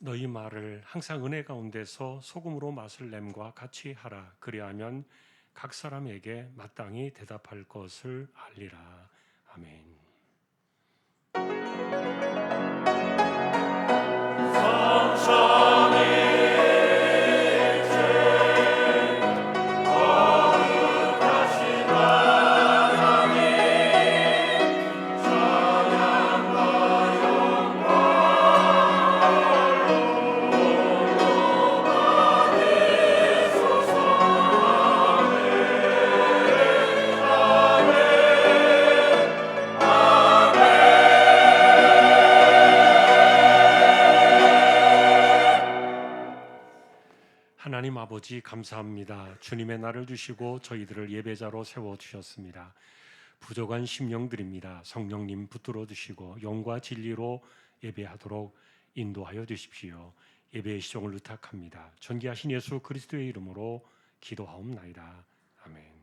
너희 말을 항상 은혜 가운데서 소금으로 맛을 냄과 같이 하라. 그리하면 각 사람에게 마땅히 대답할 것을 알리라. 아멘. 하나님 아버지 감사합니다. 주님의 날을 주시고 저희들을 예배자로 세워주셨습니다. 부족한 심령들입니다. 성령님 붙들어 주시고 영과 진리로 예배하도록 인도하여 주십시오. 예배의 시종을 의탁합니다. 존귀하신 예수 그리스도의 이름으로 기도하옵나이다. 아멘.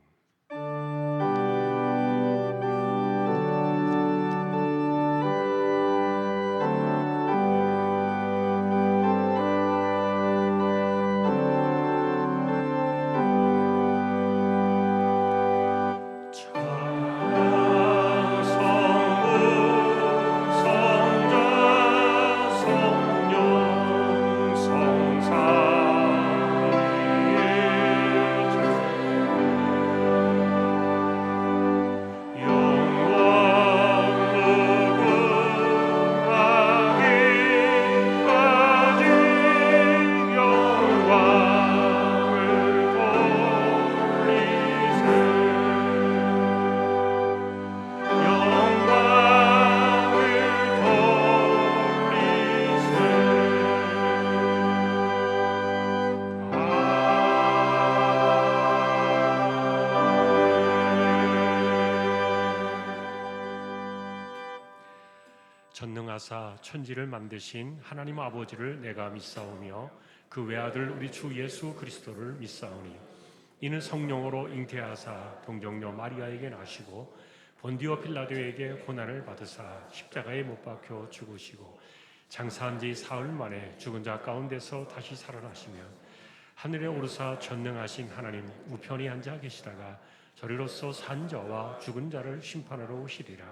전능하사 천지를 만드신 하나님 아버지를 내가 믿사오며 그 외아들 우리 주 예수 그리스도를 믿사오니 이는 성령으로 잉태하사 동정녀 마리아에게 나시고 본디오 필라도에게 고난을 받으사 십자가에 못 박혀 죽으시고 장사한 지 사흘 만에 죽은 자 가운데서 다시 살아나시며 하늘에 오르사 전능하신 하나님 우편에 앉아 계시다가 저리로서 산 자와 죽은 자를 심판하러 오시리라.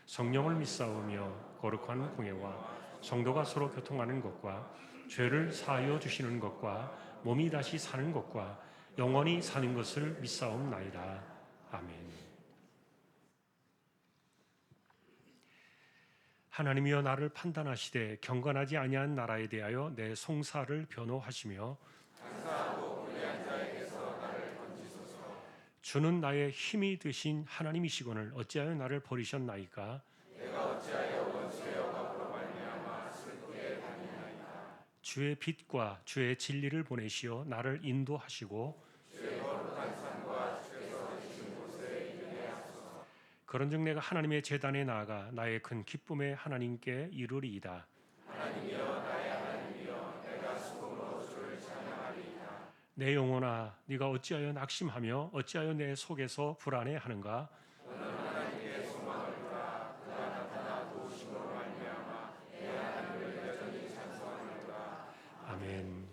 성령을 믿사오며 거룩한 공예와 성도가 서로 교통하는 것과 죄를 사하여 주시는 것과 몸이 다시 사는 것과 영원히 사는 것을 믿사옵나이다. 아멘. 하나님이여 나를 판단하시되 경건하지 아니한 나라에 대하여 내 송사를 변호하시며 주는 나의 힘이 되신 하나님이시거늘 어찌하여 나를 버리셨나이까? 내가 어찌하여 원수의 억압으로 말미암아 슬프게 다니나이까? 주의 빛과 주의 진리를 보내시어 나를 인도하시고 주의 거룩한 산과 주께서 계신 곳에 이르게 하소서. 그런즉 내가 하나님의 제단에 나아가 나의 큰 기쁨에 하나님께 이르리이다. 하나님이여 나의 하나님이여 내가 수금으로 주를 찬양하리이다. 내 영혼아 네가 어찌하여 낙심하며 어찌하여 내 속에서 불안해하는가? 너는 하나님의 소망을 두라. 그가 나타나 도우심으로 말미암아 내 하나님을 여전히 찬송하노라. 아멘.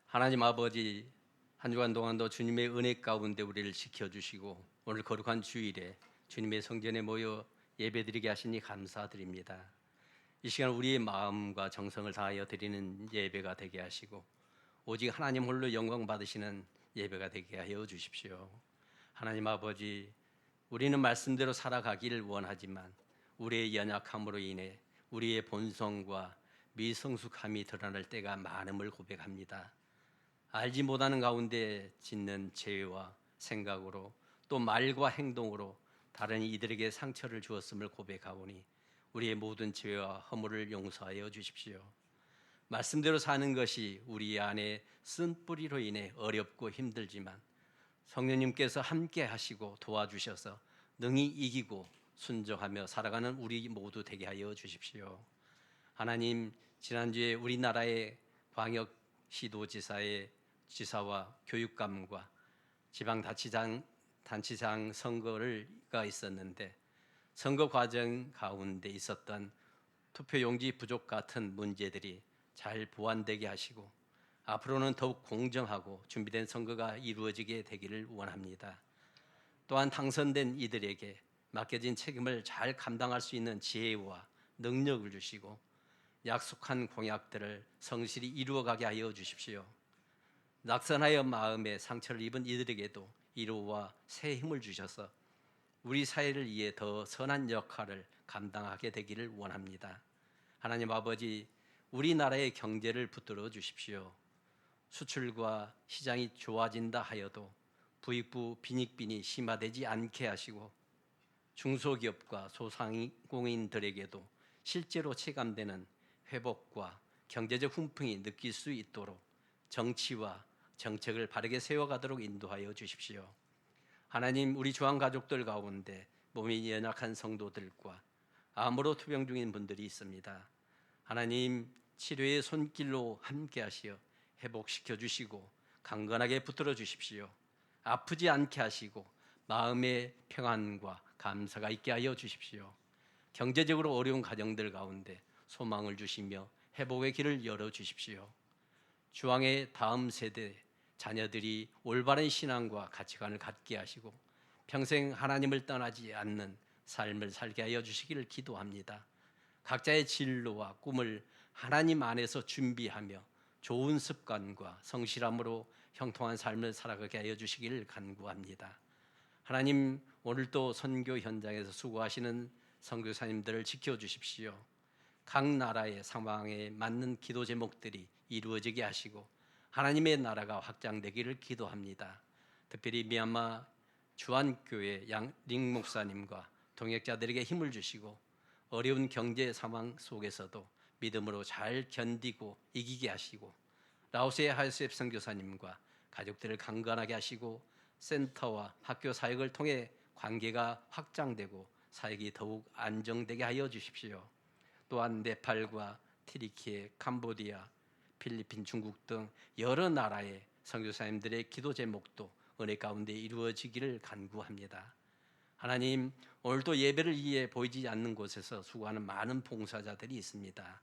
하나님 아버지, 한 주간 동안도 주님의 은혜 가운데 우리를 지켜주시고 오늘 거룩한 주일에 주님의 성전에 모여 예배드리게 하시니 감사드립니다. 이 시간 우리의 마음과 정성을 다하여 드리는 예배가 되게 하시고 오직 하나님 홀로 영광 받으시는 예배가 되게 하여 주십시오. 하나님 아버지, 우리는 말씀대로 살아가기를 원하지만 우리의 연약함으로 인해 우리의 본성과 미성숙함이 드러날 때가 많음을 고백합니다. 알지 못하는 가운데 짓는 죄와 생각으로 또 말과 행동으로 다른 이들에게 상처를 주었음을 고백하오니 우리의 모든 죄와 허물을 용서하여 주십시오. 말씀대로 사는 것이 우리 안에 쓴 뿌리로 인해 어렵고 힘들지만 성령님께서 함께 하시고 도와주셔서 능히 이기고 순종하며 살아가는 우리 모두 되게 하여 주십시오. 하나님, 지난주에 우리나라의 광역시도지사의 지사와 교육감과 지방자치단 선거가 있었는데 선거 과정 가운데 있었던 투표용지 부족 같은 문제들이 잘 보완되게 하시고 앞으로는 더욱 공정하고 준비된 선거가 이루어지게 되기를 원합니다. 또한 당선된 이들에게 맡겨진 책임을 잘 감당할 수 있는 지혜와 능력을 주시고 약속한 공약들을 성실히 이루어가게 하여 주십시오. 낙선하여 마음에 상처를 입은 이들에게도 위로와 새 힘을 주셔서 우리 사회를 위해 더 선한 역할을 감당하게 되기를 원합니다. 하나님 아버지, 우리나라의 경제를 붙들어 주십시오. 수출과 시장이 좋아진다 하여도 부익부 빈익빈이 심화되지 않게 하시고 중소기업과 소상공인들에게도 실제로 체감되는 회복과 경제적 훈풍이 느낄 수 있도록 정치와 정책을 바르게 세워가도록 인도하여 주십시오. 하나님, 우리 주한 가족들 가운데 몸이 연약한 성도들과 암으로 투병 중인 분들이 있습니다. 하나님, 치료의 손길로 함께 하시어 회복시켜 주시고 강건하게 붙들어 주십시오. 아프지 않게 하시고 마음의 평안과 감사가 있게 하여 주십시오. 경제적으로 어려운 가정들 가운데 소망을 주시며 회복의 길을 열어 주십시오. 주왕의 다음 세대 자녀들이 올바른 신앙과 가치관을 갖게 하시고 평생 하나님을 떠나지 않는 삶을 살게 하여 주시기를 기도합니다. 각자의 진로와 꿈을 하나님 안에서 준비하며 좋은 습관과 성실함으로 형통한 삶을 살아가게 하여 주시기를 간구합니다. 하나님, 오늘도 선교 현장에서 수고하시는 선교사님들을 지켜주십시오. 각 나라의 상황에 맞는 기도 제목들이 이루어지게 하시고 하나님의 나라가 확장되기를 기도합니다. 특별히 미얀마 주한교회 양링 목사님과 동역자들에게 힘을 주시고 어려운 경제 상황 속에서도 믿음으로 잘 견디고 이기게 하시고 라오스의 하요셉 선교사님과 가족들을 강건하게 하시고 센터와 학교 사역을 통해 관계가 확장되고 사역이 더욱 안정되게 하여 주십시오. 또한 네팔과 티리키에, 캄보디아, 필리핀, 중국 등 여러 나라의 선교사님들의 기도 제목도 은혜 가운데 이루어지기를 간구합니다. 하나님, 오늘도 예배를 위해 보이지 않는 곳에서 수고하는 많은 봉사자들이 있습니다.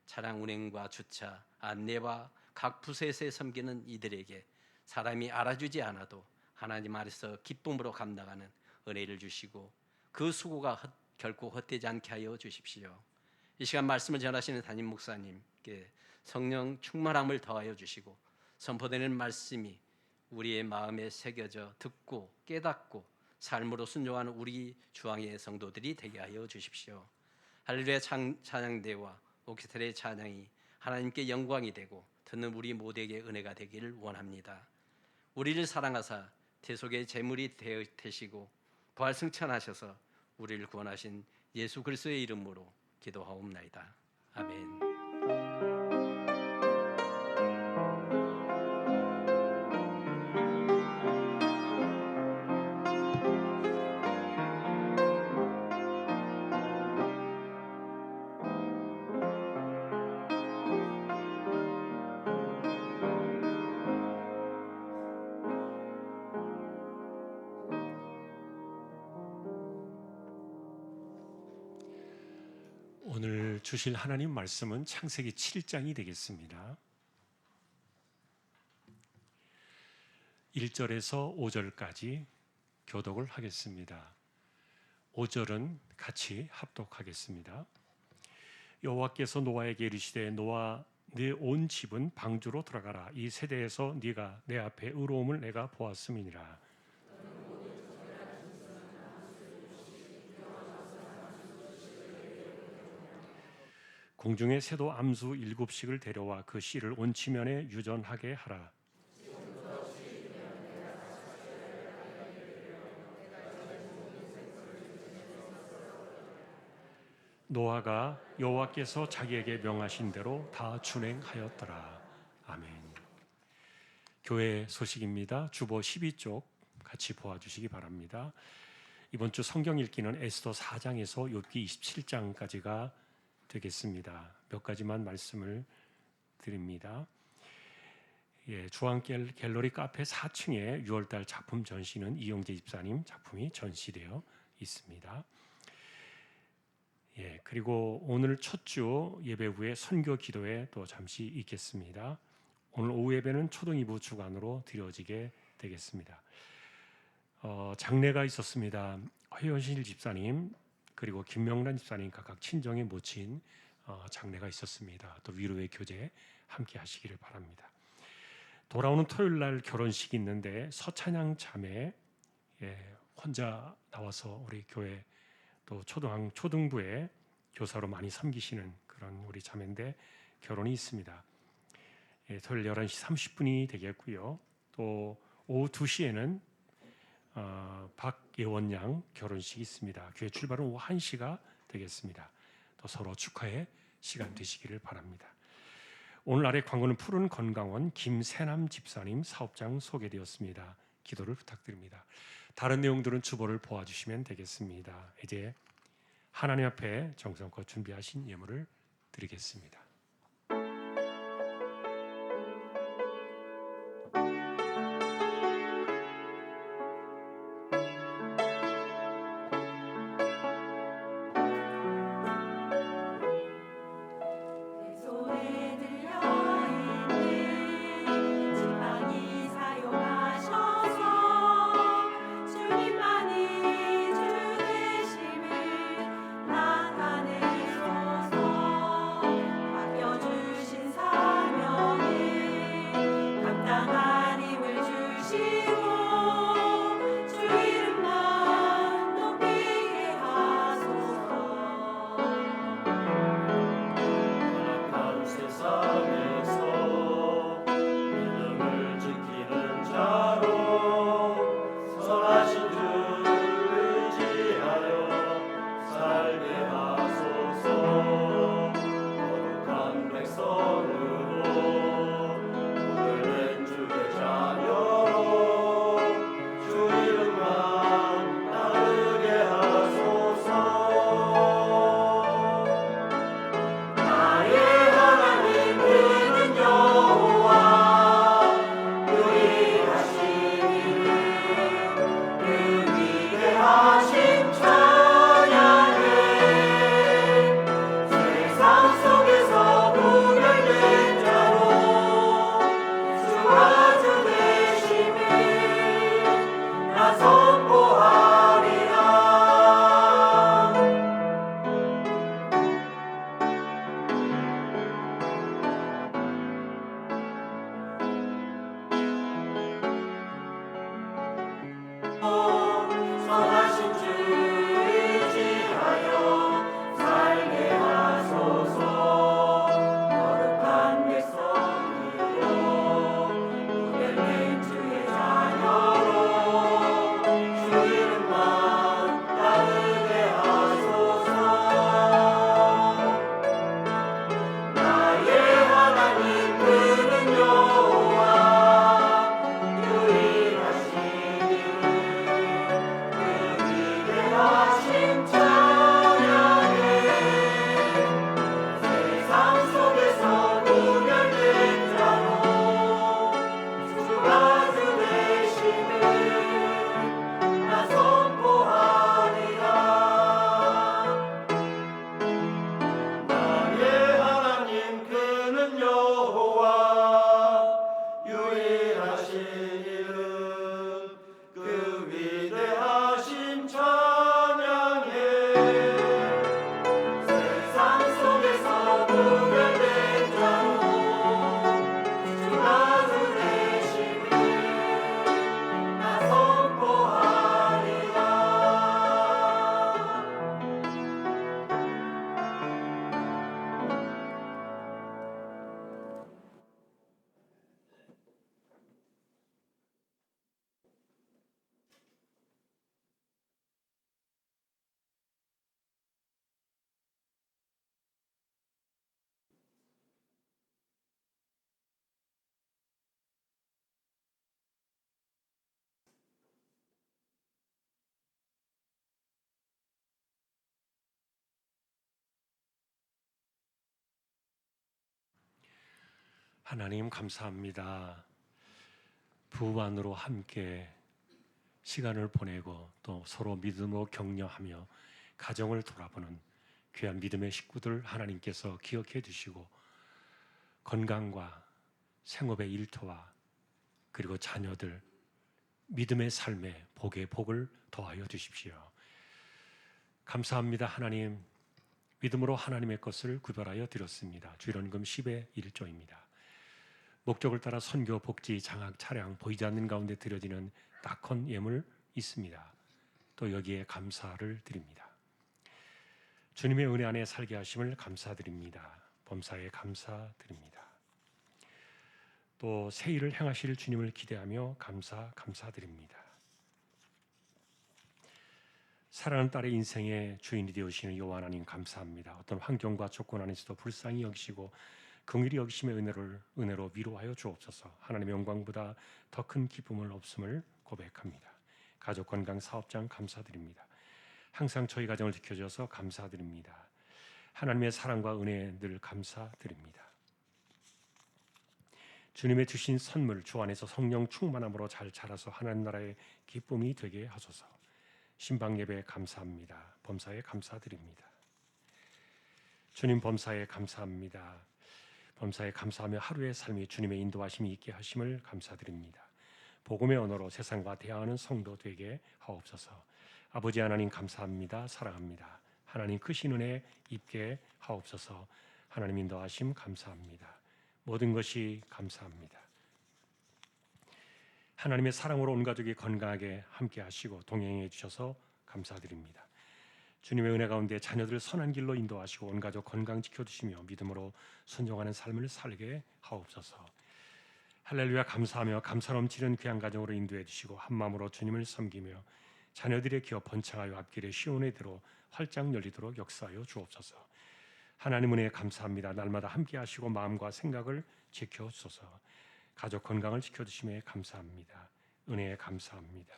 차량 운행과 주차, 안내와 각 부서에서 섬기는 이들에게 사람이 알아주지 않아도 하나님 안에서 기쁨으로 감당하는 은혜를 주시고 그 수고가 결코 헛되지 않게 하여 주십시오. 이 시간 말씀을 전하시는 담임 목사님께 성령 충만함을 더하여 주시고 선포되는 말씀이 우리의 마음에 새겨져 듣고 깨닫고 삶으로 순종하는 우리 주왕의 성도들이 되게 하여 주십시오. 할렐루야 찬양대와 오케스트라의 찬양이 하나님께 영광이 되고 듣는 우리 모두에게 은혜가 되기를 원합니다. 우리를 사랑하사 대속의 제물이 되시고 부활 승천하셔서 우리를 구원하신 예수 그리스도의 이름으로 기도하옵나이다. 아멘. 오늘 주실 하나님 말씀은 창세기 7장이 되겠습니다. 1절에서 5절까지 교독을 하겠습니다. 5절은 같이 합독하겠습니다. 여호와께서 노아에게 이르시되 노아 네 온 집은 방주로 들어가라. 이 세대에서 네가 내 앞에 의로움을 내가 보았음이니라. 공중의 새도 암수 7씩을 데려와 그 씨를 온 지면에 유전하게 하라. 노아가 여호와께서 자기에게 명하신 대로 다 준행하였더라. 아멘. 교회 소식입니다. 주보 12쪽 같이 보아주시기 바랍니다. 이번 주 성경 읽기는 에스더 4장에서 욥기 27장까지가 되겠습니다. 몇 가지만 말씀을 드립니다. 주한 갤러리 카페 4층에 6월달 작품 전시는 이영재 집사님 작품이 전시되어 있습니다. 그리고 오늘 첫 주 예배 후에 선교 기도회 또 잠시 있겠습니다. 오늘 오후 예배는 초등 2부 주간으로 드려지게 되겠습니다. 장례가 있었습니다. 허현실 집사님 그리고 김명란 집사님 각각 친정에 모친 장례가 있었습니다. 또 위로의 교제 함께 하시기를 바랍니다. 돌아오는 토요일 날 결혼식이 있는데 서찬양 자매 혼자 나와서 우리 교회 또 초등부에 교사로 많이 섬기시는 그런 우리 자매인데 결혼이 있습니다. 토요일 11시 30분이 되겠고요. 또 오후 2시에는 박예원 양 결혼식이 있습니다. 교회 출발은 오후 1시가 되겠습니다. 또 서로 축하의 시간 되시기를 바랍니다. 오늘 아래 광고는 푸른 건강원 김세남 집사님 사업장 소개되었습니다. 기도를 부탁드립니다. 다른 내용들은 주보를 보아주시면 되겠습니다. 이제 하나님 앞에 정성껏 준비하신 예물을 드리겠습니다. 주님만이 주 되심을 나타내소서. 하나님 감사합니다. 부부 안으로 함께 시간을 보내고 또 서로 믿음으로 격려하며 가정을 돌아보는 귀한 믿음의 식구들 하나님께서 기억해 주시고 건강과 생업의 일터와 그리고 자녀들 믿음의 삶에 복의 복을 더하여 주십시오. 감사합니다. 하나님, 믿음으로 하나님의 것을 구별하여 드렸습니다. 주일원금 10의 1조입니다. 목적을 따라 선교, 복지, 장학, 차량 보이지 않는 가운데 드려지는 낙헌 예물 있습니다. 또 여기에 감사를 드립니다. 주님의 은혜 안에 살게 하심을 감사드립니다. 범사에 감사드립니다. 또 새 일을 행하실 주님을 기대하며 감사드립니다. 사랑하는 딸의 인생의 주인이 되어주시는 여호와 하나님 감사합니다. 어떤 환경과 조건 안에서도 불쌍히 여기시고 긍휼히 여기심의 은혜로 위로하여 주옵소서. 하나님의 영광보다 더 큰 기쁨을 없음을 고백합니다. 가족 건강 사업장 감사드립니다. 항상 저희 가정을 지켜줘서 감사드립니다. 하나님의 사랑과 은혜에 늘 감사드립니다. 주님의 주신 선물 주 안에서 성령 충만함으로 잘 자라서 하나님 나라의 기쁨이 되게 하소서. 신방 예배 감사합니다. 범사에 감사드립니다. 주님 범사에 감사합니다. 범사에 감사하며 하루의 삶이 주님의 인도하심이 있게 하심을 감사드립니다. 복음의 언어로 세상과 대화하는 성도 되게 하옵소서. 아버지 하나님 감사합니다. 사랑합니다. 하나님 크신 은혜 입게 하옵소서. 하나님 인도하심 감사합니다. 모든 것이 감사합니다. 하나님의 사랑으로 온 가족이 건강하게 함께 하시고 동행해 주셔서 감사드립니다. 주님의 은혜 가운데 자녀들을 선한 길로 인도하시고 온 가족 건강 지켜주시며 믿음으로 순종하는 삶을 살게 하옵소서. 할렐루야 감사하며 감사 넘치는 귀한 가정으로 인도해 주시고 한마음으로 주님을 섬기며 자녀들의 기업 번창하여 앞길에 시온의 대로 활짝 열리도록 역사하여 주옵소서. 하나님 은혜에 감사합니다. 날마다 함께 하시고 마음과 생각을 지켜주소서. 가족 건강을 지켜주심에 감사합니다. 은혜에 감사합니다.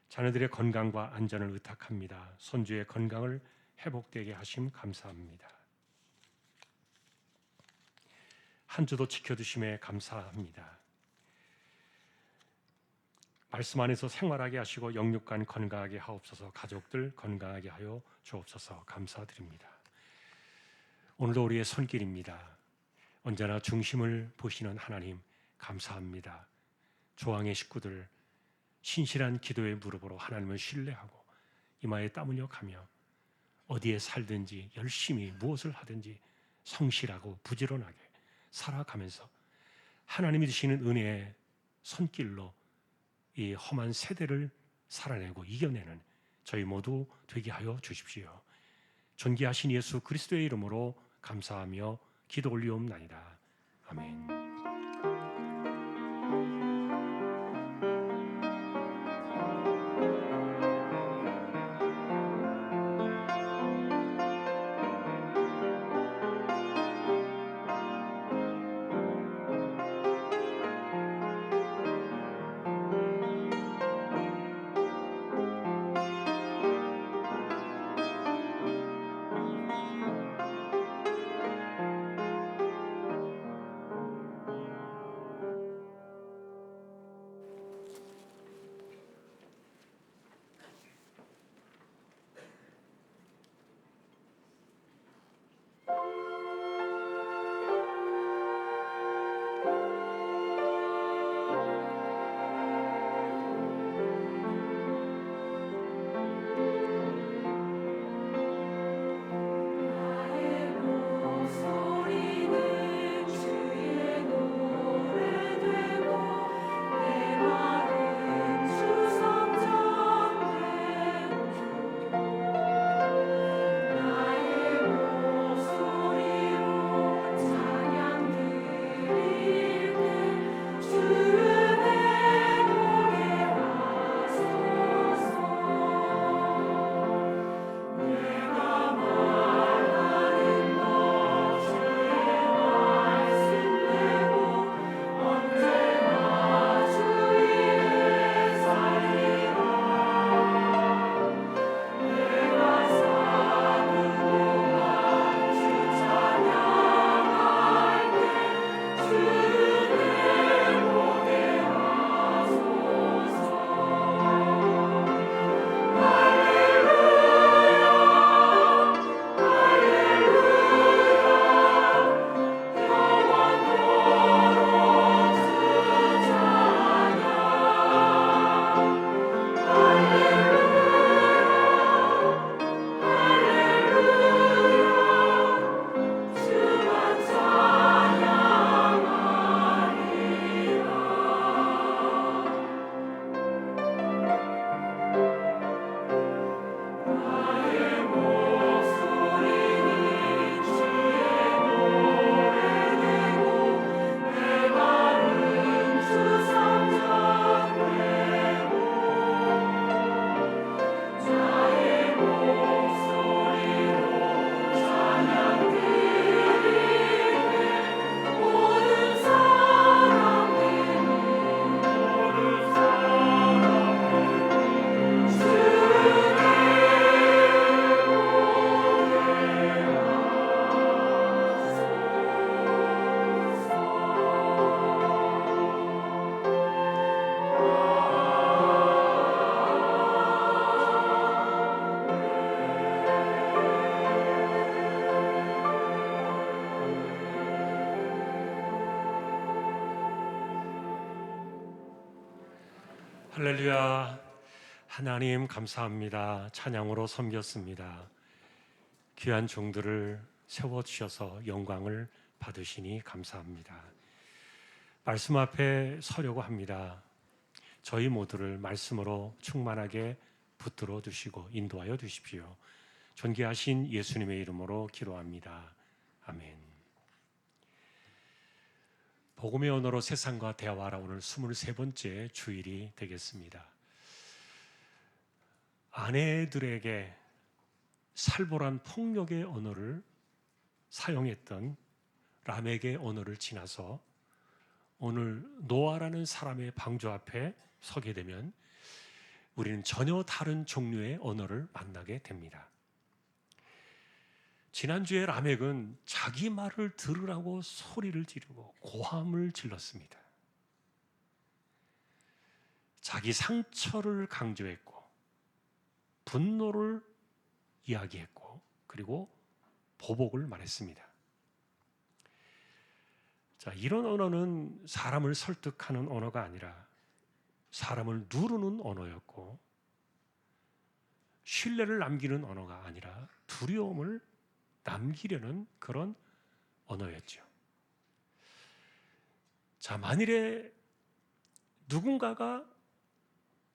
자녀들의 건강과 안전을 의탁합니다. 손주의 건강을 회복되게 하심 감사합니다. 한 주도 지켜주심에 감사합니다. 말씀 안에서 생활하게 하시고 영육간 건강하게 하옵소서. 가족들 건강하게 하여 주옵소서. 감사드립니다. 오늘도 우리의 손길입니다. 언제나 중심을 보시는 하나님 감사합니다. 조항의 식구들 신실한 기도의 무릎으로 하나님을 신뢰하고 이마에 땀 흘려 가며 어디에 살든지 열심히 무엇을 하든지 성실하고 부지런하게 살아가면서 하나님이 주시는 은혜의 손길로 이 험한 세대를 살아내고 이겨내는 저희 모두 되게 하여 주십시오. 존귀하신 예수 그리스도의 이름으로 감사하며 기도 올리옵나이다. 아멘. 할렐루야. 하나님 감사합니다. 찬양으로 섬겼습니다. 귀한 종들을 세워주셔서 영광을 받으시니 감사합니다. 말씀 앞에 서려고 합니다. 저희 모두를 말씀으로 충만하게 붙들어 주시고 인도하여 주십시오. 존귀하신 예수님의 이름으로 기도합니다. 아멘. 복음의 언어로 세상과 대화하라. 오늘 23번째 주일이 되겠습니다. 아내들에게 살벌한 폭력의 언어를 사용했던 라멕의 언어를 지나서 오늘 노아라는 사람의 방주 앞에 서게 되면 우리는 전혀 다른 종류의 언어를 만나게 됩니다. 지난주에 라멕은 자기 말을 들으라고 소리를 지르고 고함을 질렀습니다. 자기 상처를 강조했고 분노를 이야기했고 그리고 보복을 말했습니다. 자, 이런 언어는 사람을 설득하는 언어가 아니라 사람을 누르는 언어였고 신뢰를 남기는 언어가 아니라 두려움을 남기려는 그런 언어였죠. 자, 만일에 누군가가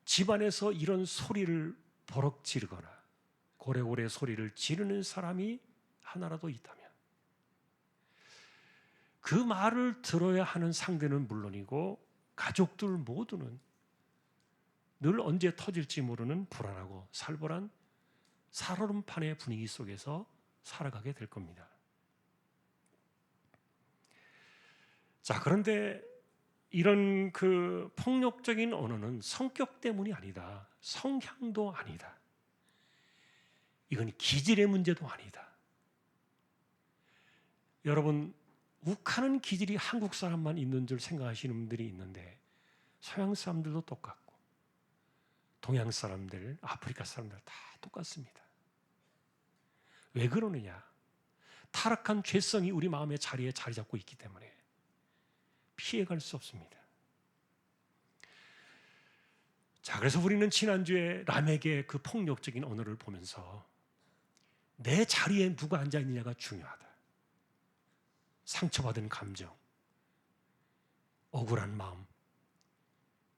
집안에서 이런 소리를 버럭 지르거나 고래고래 소리를 지르는 사람이 하나라도 있다면 그 말을 들어야 하는 상대는 물론이고 가족들 모두는 늘 언제 터질지 모르는 불안하고 살벌한 살얼음판의 분위기 속에서 살아가게 될 겁니다. 자, 그런데 이런 그 폭력적인 언어는 성격 때문이 아니다. 성향도 아니다. 이건 기질의 문제도 아니다. 여러분, 욱하는 기질이 한국 사람만 있는 줄 생각하시는 분들이 있는데 서양 사람들도 똑같고 동양 사람들, 아프리카 사람들 다 똑같습니다. 왜 그러느냐? 타락한 죄성이 우리 마음의 자리에 자리 잡고 있기 때문에 피해갈 수 없습니다. 자, 그래서 우리는 지난주에 라멕의 그 폭력적인 언어를 보면서 내 자리에 누가 앉아있느냐가 중요하다. 상처받은 감정, 억울한 마음,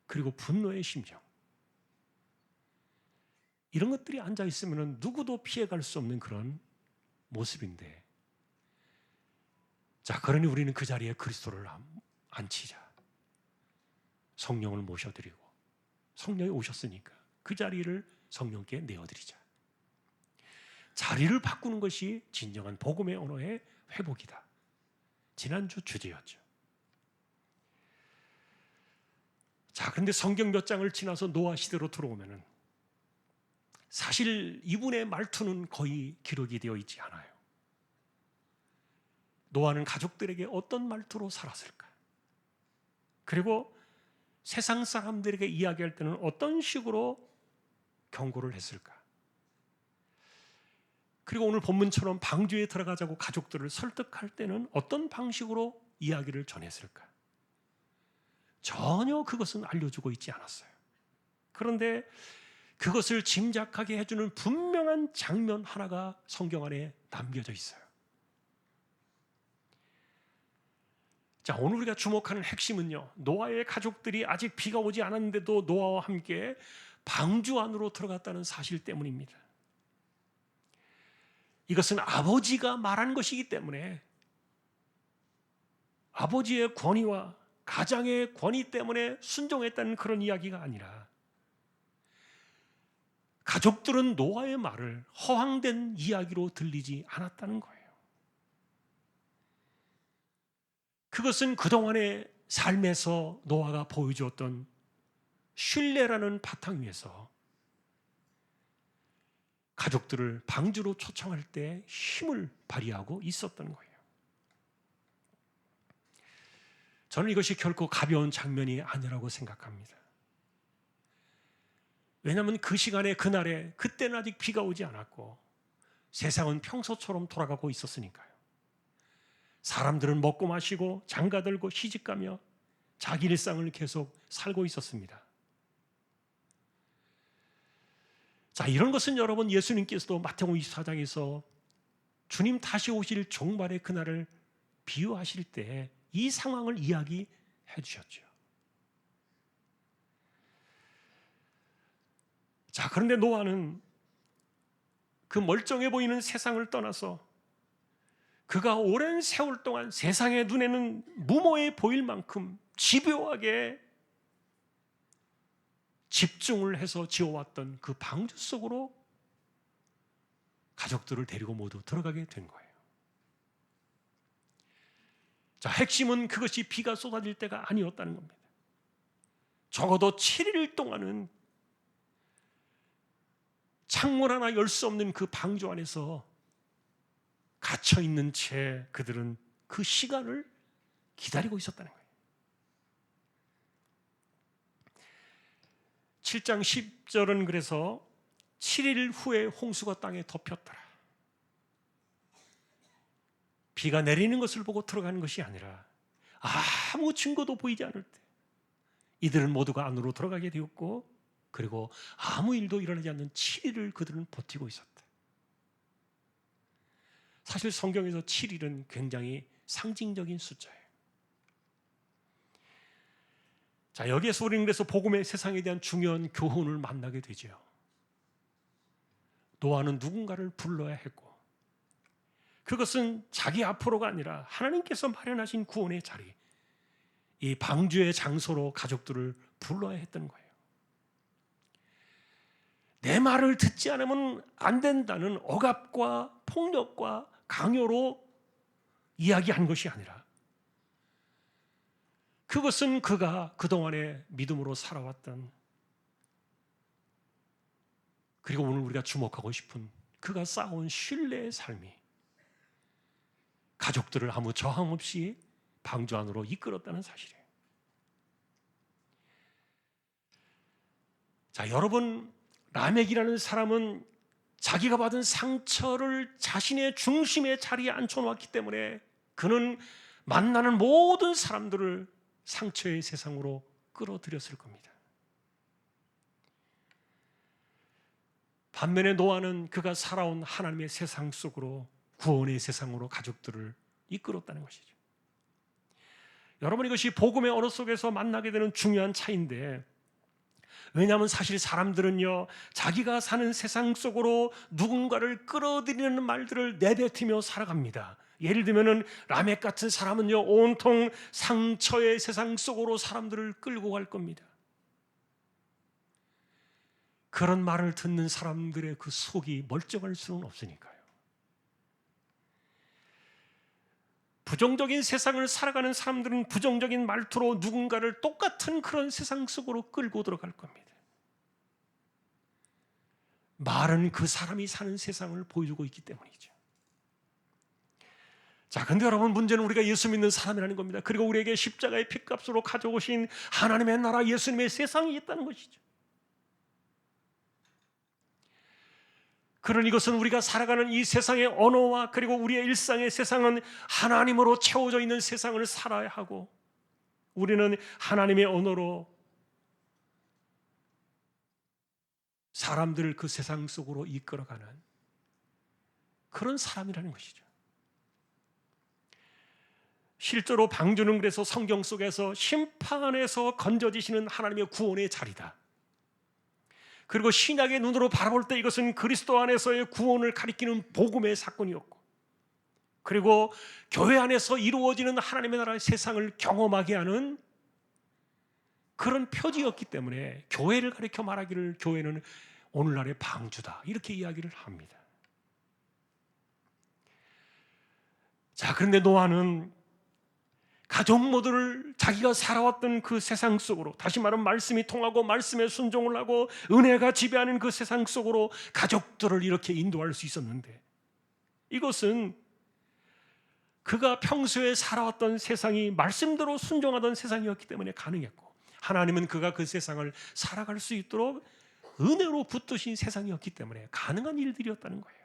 그리고 분노의 심정, 이런 것들이 앉아있으면 누구도 피해갈 수 없는 그런 모습인데, 자, 그러니 우리는 그 자리에 그리스도를 앉히자. 성령을 모셔드리고 성령이 오셨으니까 그 자리를 성령께 내어드리자. 자리를 바꾸는 것이 진정한 복음의 언어의 회복이다. 지난주 주제였죠. 자, 그런데 성경 몇 장을 지나서 노아 시대로 들어오면은 사실 이분의 말투는 거의 기록이 되어 있지 않아요. 노아는 가족들에게 어떤 말투로 살았을까? 그리고 세상 사람들에게 이야기할 때는 어떤 식으로 경고를 했을까? 그리고 오늘 본문처럼 방주에 들어가자고 가족들을 설득할 때는 어떤 방식으로 이야기를 전했을까? 전혀 그것은 알려주고 있지 않았어요. 그런데 그것을 짐작하게 해주는 분명한 장면 하나가 성경 안에 남겨져 있어요. 자, 오늘 우리가 주목하는 핵심은요, 노아의 가족들이 아직 비가 오지 않았는데도 노아와 함께 방주 안으로 들어갔다는 사실 때문입니다. 이것은 아버지가 말한 것이기 때문에, 아버지의 권위와 가장의 권위 때문에 순종했다는 그런 이야기가 아니라, 가족들은 노아의 말을 허황된 이야기로 들리지 않았다는 거예요. 그것은 그동안의 삶에서 노아가 보여주었던 신뢰라는 바탕 위에서 가족들을 방주로 초청할 때 힘을 발휘하고 있었던 거예요. 저는 이것이 결코 가벼운 장면이 아니라고 생각합니다. 왜냐하면 그 시간에 그날에 그때는 아직 비가 오지 않았고 세상은 평소처럼 돌아가고 있었으니까요. 사람들은 먹고 마시고 장가들고 시집가며 자기 일상을 계속 살고 있었습니다. 자, 이런 것은 여러분 예수님께서도 마태복음 24장에서 주님 다시 오실 종말의 그날을 비유하실 때 이 상황을 이야기해 주셨죠. 자, 그런데 노아는 그 멀쩡해 보이는 세상을 떠나서 그가 오랜 세월 동안 세상의 눈에는 무모해 보일 만큼 집요하게 집중을 해서 지어왔던 그 방주 속으로 가족들을 데리고 모두 들어가게 된 거예요. 자, 핵심은 그것이 비가 쏟아질 때가 아니었다는 겁니다. 적어도 7일 동안은 창문 하나 열 수 없는 그 방주 안에서 갇혀 있는 채 그들은 그 시간을 기다리고 있었다는 거예요. 7장 10절은 그래서 7일 후에 홍수가 땅에 덮였더라. 비가 내리는 것을 보고 들어가는 것이 아니라 아무 증거도 보이지 않을 때 이들은 모두가 안으로 들어가게 되었고, 그리고 아무 일도 일어나지 않는 7일을 그들은 버티고 있었다. 사실 성경에서 7일은 굉장히 상징적인 숫자예요. 자, 여기에서 우리는 그래서 복음의 세상에 대한 중요한 교훈을 만나게 되죠. 노아는 누군가를 불러야 했고, 그것은 자기 앞으로가 아니라 하나님께서 마련하신 구원의 자리, 이 방주의 장소로 가족들을 불러야 했던 거예요. 내 말을 듣지 않으면 안 된다는 억압과 폭력과 강요로 이야기한 것이 아니라, 그것은 그가 그동안의 믿음으로 살아왔던, 그리고 오늘 우리가 주목하고 싶은 그가 쌓아온 신뢰의 삶이 가족들을 아무 저항 없이 방주 안으로 이끌었다는 사실이에요. 자, 여러분, 라멕이라는 사람은 자기가 받은 상처를 자신의 중심의 자리에 앉혀놓았기 때문에 그는 만나는 모든 사람들을 상처의 세상으로 끌어들였을 겁니다. 반면에 노아는 그가 살아온 하나님의 세상 속으로, 구원의 세상으로 가족들을 이끌었다는 것이죠. 여러분, 이것이 복음의 언어 속에서 만나게 되는 중요한 차이인데, 왜냐하면 사실 사람들은요, 자기가 사는 세상 속으로 누군가를 끌어들이는 말들을 내뱉으며 살아갑니다. 예를 들면은 라멕 같은 사람은요, 온통 상처의 세상 속으로 사람들을 끌고 갈 겁니다. 그런 말을 듣는 사람들의 그 속이 멀쩡할 수는 없으니까요. 부정적인 세상을 살아가는 사람들은 부정적인 말투로 누군가를 똑같은 그런 세상 속으로 끌고 들어갈 겁니다. 말은 그 사람이 사는 세상을 보여주고 있기 때문이죠. 자, 근데 여러분, 문제는 우리가 예수 믿는 사람이라는 겁니다. 그리고 우리에게 십자가의 피값으로 가져오신 하나님의 나라, 예수님의 세상이 있다는 것이죠. 그런 이것은 우리가 살아가는 이 세상의 언어와 그리고 우리의 일상의 세상은 하나님으로 채워져 있는 세상을 살아야 하고, 우리는 하나님의 언어로 사람들을 그 세상 속으로 이끌어가는 그런 사람이라는 것이죠. 실제로 방주는 그래서 성경 속에서 심판에서 건져지시는 하나님의 구원의 자리다. 그리고 신약의 눈으로 바라볼 때 이것은 그리스도 안에서의 구원을 가리키는 복음의 사건이었고, 그리고 교회 안에서 이루어지는 하나님의 나라의 세상을 경험하게 하는 그런 표지였기 때문에 교회를 가리켜 말하기를 교회는 오늘날의 방주다, 이렇게 이야기를 합니다. 자, 그런데 노아는 가족 모두를 자기가 살아왔던 그 세상 속으로, 다시 말하면 말씀이 통하고 말씀에 순종을 하고 은혜가 지배하는 그 세상 속으로 가족들을 이렇게 인도할 수 있었는데, 이것은 그가 평소에 살아왔던 세상이 말씀대로 순종하던 세상이었기 때문에 가능했고, 하나님은 그가 그 세상을 살아갈 수 있도록 은혜로 붙드신 세상이었기 때문에 가능한 일들이었다는 거예요.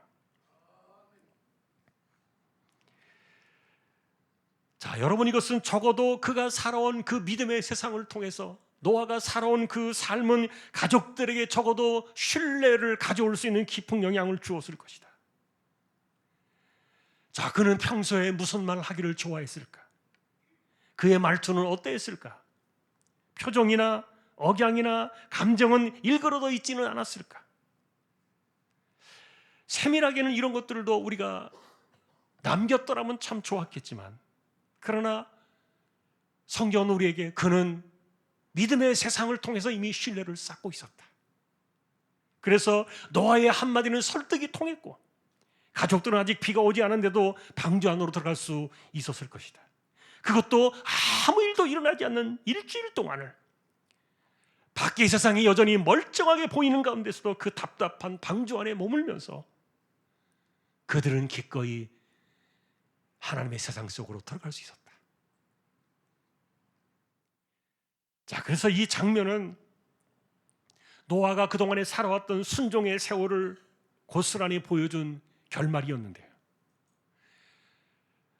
자, 여러분, 이것은 적어도 그가 살아온 그 믿음의 세상을 통해서 노아가 살아온 그 삶은 가족들에게 적어도 신뢰를 가져올 수 있는 깊은 영향을 주었을 것이다. 자, 그는 평소에 무슨 말 하기를 좋아했을까? 그의 말투는 어땠을까? 표정이나 억양이나 감정은 일그러져 있지는 않았을까? 세밀하게는 이런 것들도 우리가 남겼더라면 참 좋았겠지만, 그러나 성경은 우리에게 그는 믿음의 세상을 통해서 이미 신뢰를 쌓고 있었다. 그래서 노아의 한마디는 설득이 통했고, 가족들은 아직 비가 오지 않았는데도 방주 안으로 들어갈 수 있었을 것이다. 그것도 아무 일도 일어나지 않는 일주일 동안을 밖의 세상이 여전히 멀쩡하게 보이는 가운데서도 그 답답한 방주 안에 머물면서 그들은 기꺼이 하나님의 세상 속으로 들어갈 수 있었다. 자, 그래서 이 장면은 노아가 그동안에 살아왔던 순종의 세월을 고스란히 보여준 결말이었는데요.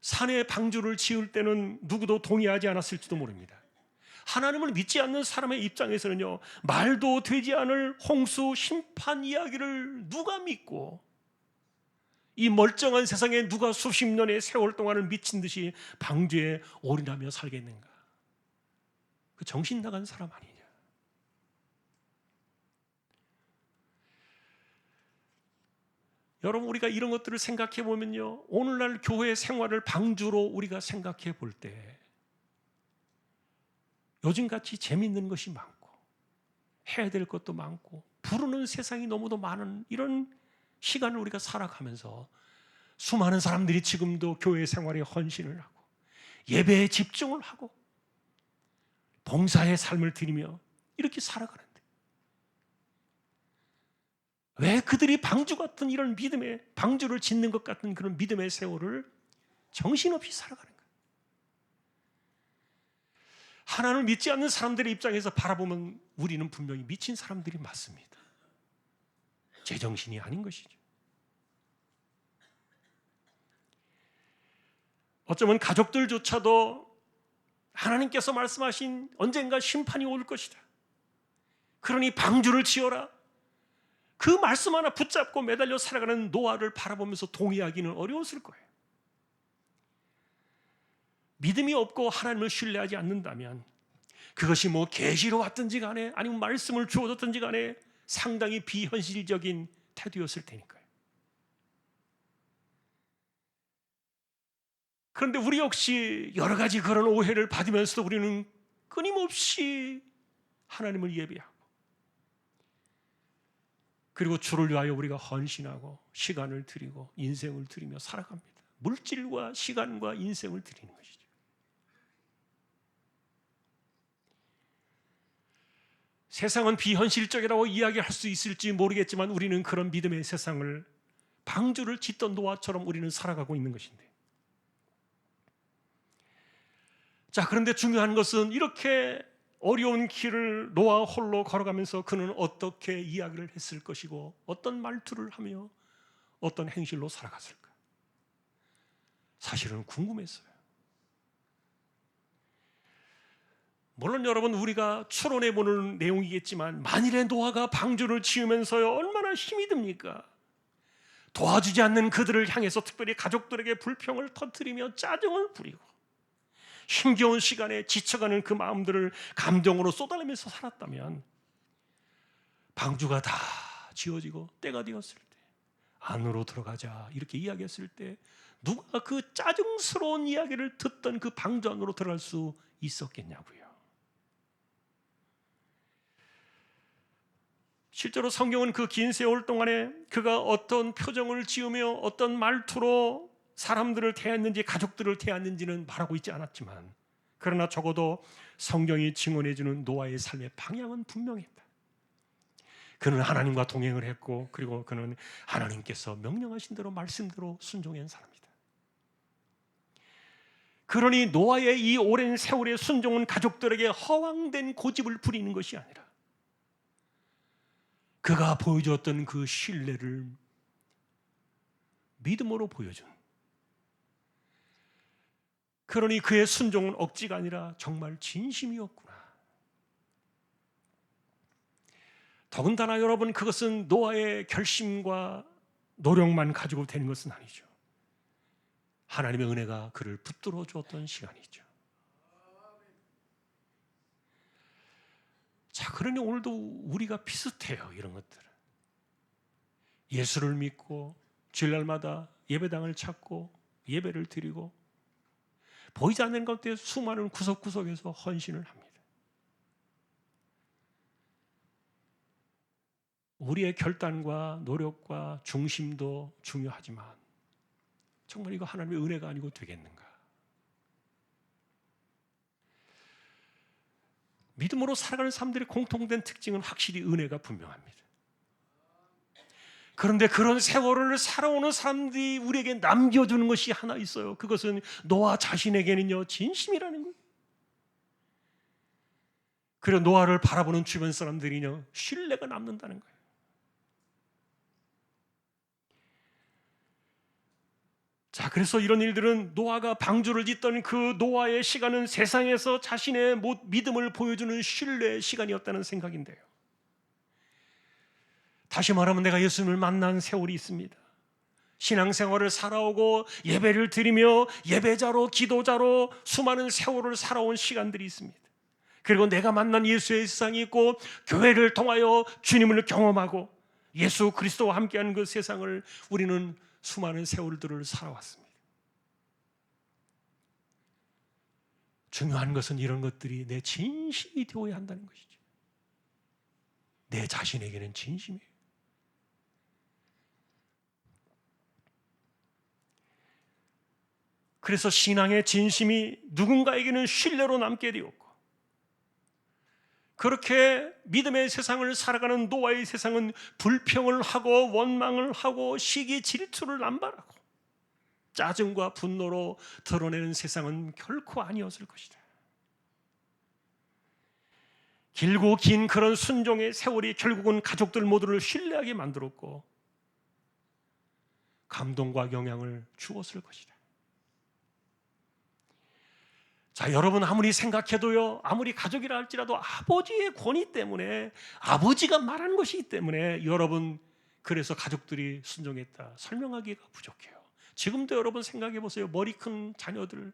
산에 방주를 지을 때는 누구도 동의하지 않았을지도 모릅니다. 하나님을 믿지 않는 사람의 입장에서는요, 말도 되지 않을 홍수 심판 이야기를 누가 믿고 이 멀쩡한 세상에 누가 수십 년의 세월 동안을 미친 듯이 방주에 올인하며 살겠는가? 그 정신 나간 사람 아니냐? 여러분, 우리가 이런 것들을 생각해 보면요, 오늘날 교회 생활을 방주로 우리가 생각해 볼 때 요즘같이 재밌는 것이 많고 해야 될 것도 많고 부르는 세상이 너무도 많은 이런 시간을 우리가 살아가면서 수많은 사람들이 지금도 교회 생활에 헌신을 하고 예배에 집중을 하고 봉사의 삶을 드리며 이렇게 살아가는데, 왜 그들이 방주 같은 이런 믿음의 방주를 짓는 것 같은 그런 믿음의 세월을 정신없이 살아가는가? 하나님을 믿지 않는 사람들의 입장에서 바라보면 우리는 분명히 미친 사람들이 맞습니다. 제정신이 아닌 것이죠. 어쩌면 가족들조차도 하나님께서 말씀하신 언젠가 심판이 올 것이다, 그러니 방주를 지어라, 그 말씀 하나 붙잡고 매달려 살아가는 노아를 바라보면서 동의하기는 어려웠을 거예요. 믿음이 없고 하나님을 신뢰하지 않는다면 그것이 뭐 계시로 왔든지 간에 아니면 말씀을 주어졌든지 간에 상당히 비현실적인 태도였을 테니까요. 그런데 우리 역시 여러 가지 그런 오해를 받으면서도 우리는 끊임없이 하나님을 예배하고, 그리고 주를 위하여 우리가 헌신하고 시간을 드리고 인생을 드리며 살아갑니다. 물질과 시간과 인생을 드리는 것이죠. 세상은 비현실적이라고 이야기할 수 있을지 모르겠지만 우리는 그런 믿음의 세상을 방주를 짓던 노아처럼 우리는 살아가고 있는 것인데, 자, 그런데 중요한 것은 이렇게 어려운 길을 노아 홀로 걸어가면서 그는 어떻게 이야기를 했을 것이고 어떤 말투를 하며 어떤 행실로 살아갔을까? 사실은 궁금했어요. 물론 여러분, 우리가 추론해 보는 내용이겠지만 만일에 노아가 방주를 지으면서요, 얼마나 힘이 듭니까? 도와주지 않는 그들을 향해서 특별히 가족들에게 불평을 터뜨리며 짜증을 부리고 힘겨운 시간에 지쳐가는 그 마음들을 감정으로 쏟아내면서 살았다면, 방주가 다 지어지고 때가 되었을 때 안으로 들어가자 이렇게 이야기했을 때 누가 그 짜증스러운 이야기를 듣던 그 방주 안으로 들어갈 수 있었겠냐고요. 실제로 성경은 그 긴 세월 동안에 그가 어떤 표정을 지으며 어떤 말투로 사람들을 대했는지 가족들을 대했는지는 말하고 있지 않았지만, 그러나 적어도 성경이 증언해주는 노아의 삶의 방향은 분명했다. 그는 하나님과 동행을 했고, 그리고 그는 하나님께서 명령하신 대로 말씀대로 순종한 사람이다. 그러니 노아의 이 오랜 세월의 순종은 가족들에게 허황된 고집을 부리는 것이 아니라 그가 보여줬던 그 신뢰를 믿음으로 보여준, 그러니 그의 순종은 억지가 아니라 정말 진심이었구나. 더군다나 여러분, 그것은 노아의 결심과 노력만 가지고 되는 것은 아니죠. 하나님의 은혜가 그를 붙들어 주었던 시간이죠. 자, 그러니 오늘도 우리가 비슷해요. 이런 것들은 예수를 믿고 주일날마다 예배당을 찾고 예배를 드리고 보이지 않는 가운데 수많은 구석구석에서 헌신을 합니다. 우리의 결단과 노력과 중심도 중요하지만 정말 이거 하나님의 은혜가 아니고 되겠는가? 믿음으로 살아가는 사람들의 공통된 특징은 확실히 은혜가 분명합니다. 그런데 그런 세월을 살아오는 사람들이 우리에게 남겨주는 것이 하나 있어요. 그것은 노아 자신에게는요, 진심이라는 거예요. 그리고 노아를 바라보는 주변 사람들이요, 신뢰가 남는다는 거예요. 자, 그래서 이런 일들은 노아가 방주를 짓던 그 노아의 시간은 세상에서 자신의 믿음을 보여주는 신뢰의 시간이었다는 생각인데요. 다시 말하면 내가 예수님을 만난 세월이 있습니다. 신앙생활을 살아오고 예배를 드리며 예배자로 기도자로 수많은 세월을 살아온 시간들이 있습니다. 그리고 내가 만난 예수의 세상이 있고 교회를 통하여 주님을 경험하고 예수 그리스도와 함께하는 그 세상을 우리는 수많은 세월들을 살아왔습니다. 중요한 것은 이런 것들이 내 진심이 되어야 한다는 것이죠. 내 자신에게는 진심이에요. 그래서 신앙의 진심이 누군가에게는 신뢰로 남게 되었고, 그렇게 믿음의 세상을 살아가는 노아의 세상은 불평을 하고 원망을 하고 시기 질투를 남발하고 짜증과 분노로 드러내는 세상은 결코 아니었을 것이다. 길고 긴 그런 순종의 세월이 결국은 가족들 모두를 신뢰하게 만들었고 감동과 영향을 주었을 것이다. 자, 여러분, 아무리 생각해도요, 아무리 가족이라 할지라도 아버지의 권위 때문에, 아버지가 말하는 것이기 때문에 여러분, 그래서 가족들이 순종했다 설명하기가 부족해요. 지금도 여러분 생각해 보세요. 머리 큰 자녀들,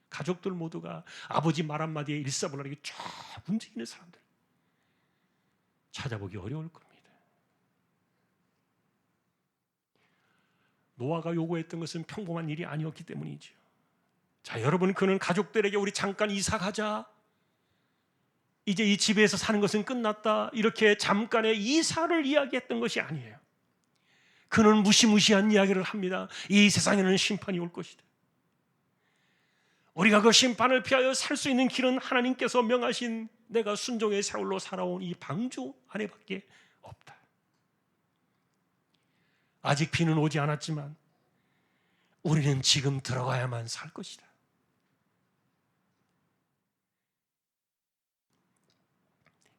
가족들 모두가 아버지 말 한마디에 일사불란하게 쫙 움직이는 사람들 찾아보기 어려울 겁니다. 노아가 요구했던 것은 평범한 일이 아니었기 때문이죠. 자, 여러분, 그는 가족들에게 우리 잠깐 이사 가자, 이제 이 집에서 사는 것은 끝났다, 이렇게 잠깐의 이사를 이야기했던 것이 아니에요. 그는 무시무시한 이야기를 합니다. 이 세상에는 심판이 올 것이다. 우리가 그 심판을 피하여 살 수 있는 길은 하나님께서 명하신 내가 순종의 세월로 살아온 이 방주 안에밖에 없다. 아직 비는 오지 않았지만 우리는 지금 들어가야만 살 것이다.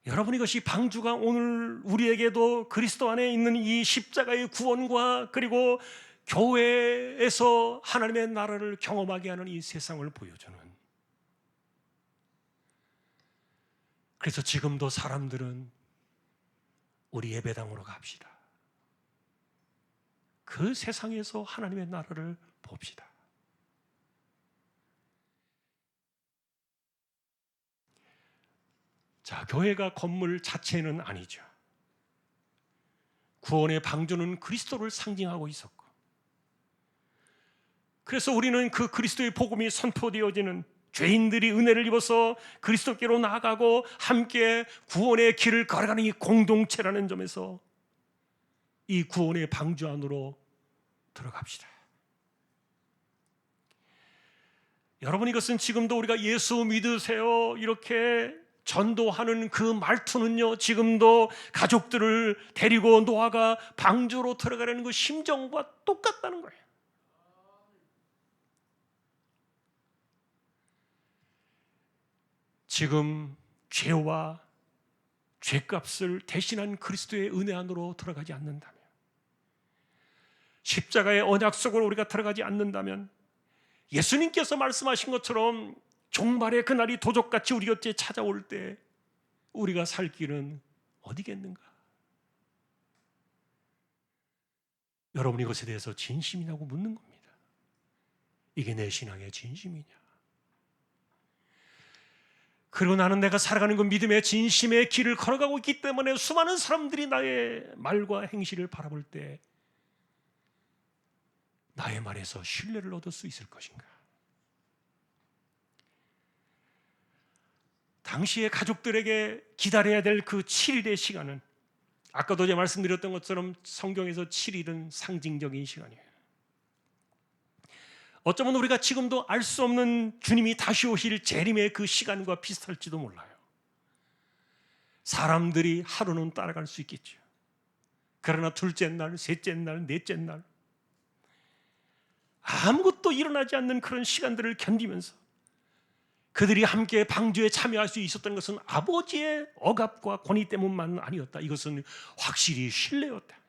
여러분, 이것이 방주가 오늘 우리에게도 그리스도 안에 있는 이 십자가의 구원과 그리고 교회에서 하나님의 나라를 경험하게 하는 이 세상을 보여주는, 그래서 지금도 사람들은 우리 예배당으로 갑시다, 그 세상에서 하나님의 나라를 봅시다. 자, 교회가 건물 자체는 아니죠. 구원의 방주는 그리스도를 상징하고 있었고, 그래서 우리는 그 그리스도의 복음이 선포되어지는, 죄인들이 은혜를 입어서 그리스도께로 나아가고 함께 구원의 길을 걸어가는 이 공동체라는 점에서 이 구원의 방주 안으로 들어갑시다. 여러분, 이것은 지금도 우리가 예수 믿으세요 이렇게 전도하는 그 말투는요, 지금도 가족들을 데리고 노아가 방주로 들어가려는 그 심정과 똑같다는 거예요. 지금 죄와 죄값을 대신한 그리스도의 은혜 안으로 들어가지 않는다면, 십자가의 언약 속으로 우리가 들어가지 않는다면, 예수님께서 말씀하신 것처럼 종말의 그날이 도적같이 우리 곁에 찾아올 때 우리가 살 길은 어디겠는가? 여러분이 이것에 대해서 진심이냐고 묻는 겁니다. 이게 내 신앙의 진심이냐? 그리고 나는 내가 살아가는 그 믿음의 진심의 길을 걸어가고 있기 때문에 수많은 사람들이 나의 말과 행실을 바라볼 때 나의 말에서 신뢰를 얻을 수 있을 것인가? 당시에 가족들에게 기다려야 될 그 7일의 시간은 아까도 제가 말씀드렸던 것처럼 성경에서 7일은 상징적인 시간이에요. 어쩌면 우리가 지금도 알 수 없는 주님이 다시 오실 재림의 그 시간과 비슷할지도 몰라요. 사람들이 하루는 따라갈 수 있겠죠. 그러나 둘째 날, 셋째 날, 넷째 날 아무것도 일어나지 않는 그런 시간들을 견디면서 그들이 함께 방주에 참여할 수 있었던 것은 아버지의 억압과 권위 때문만은 아니었다. 이것은 확실히 신뢰였다.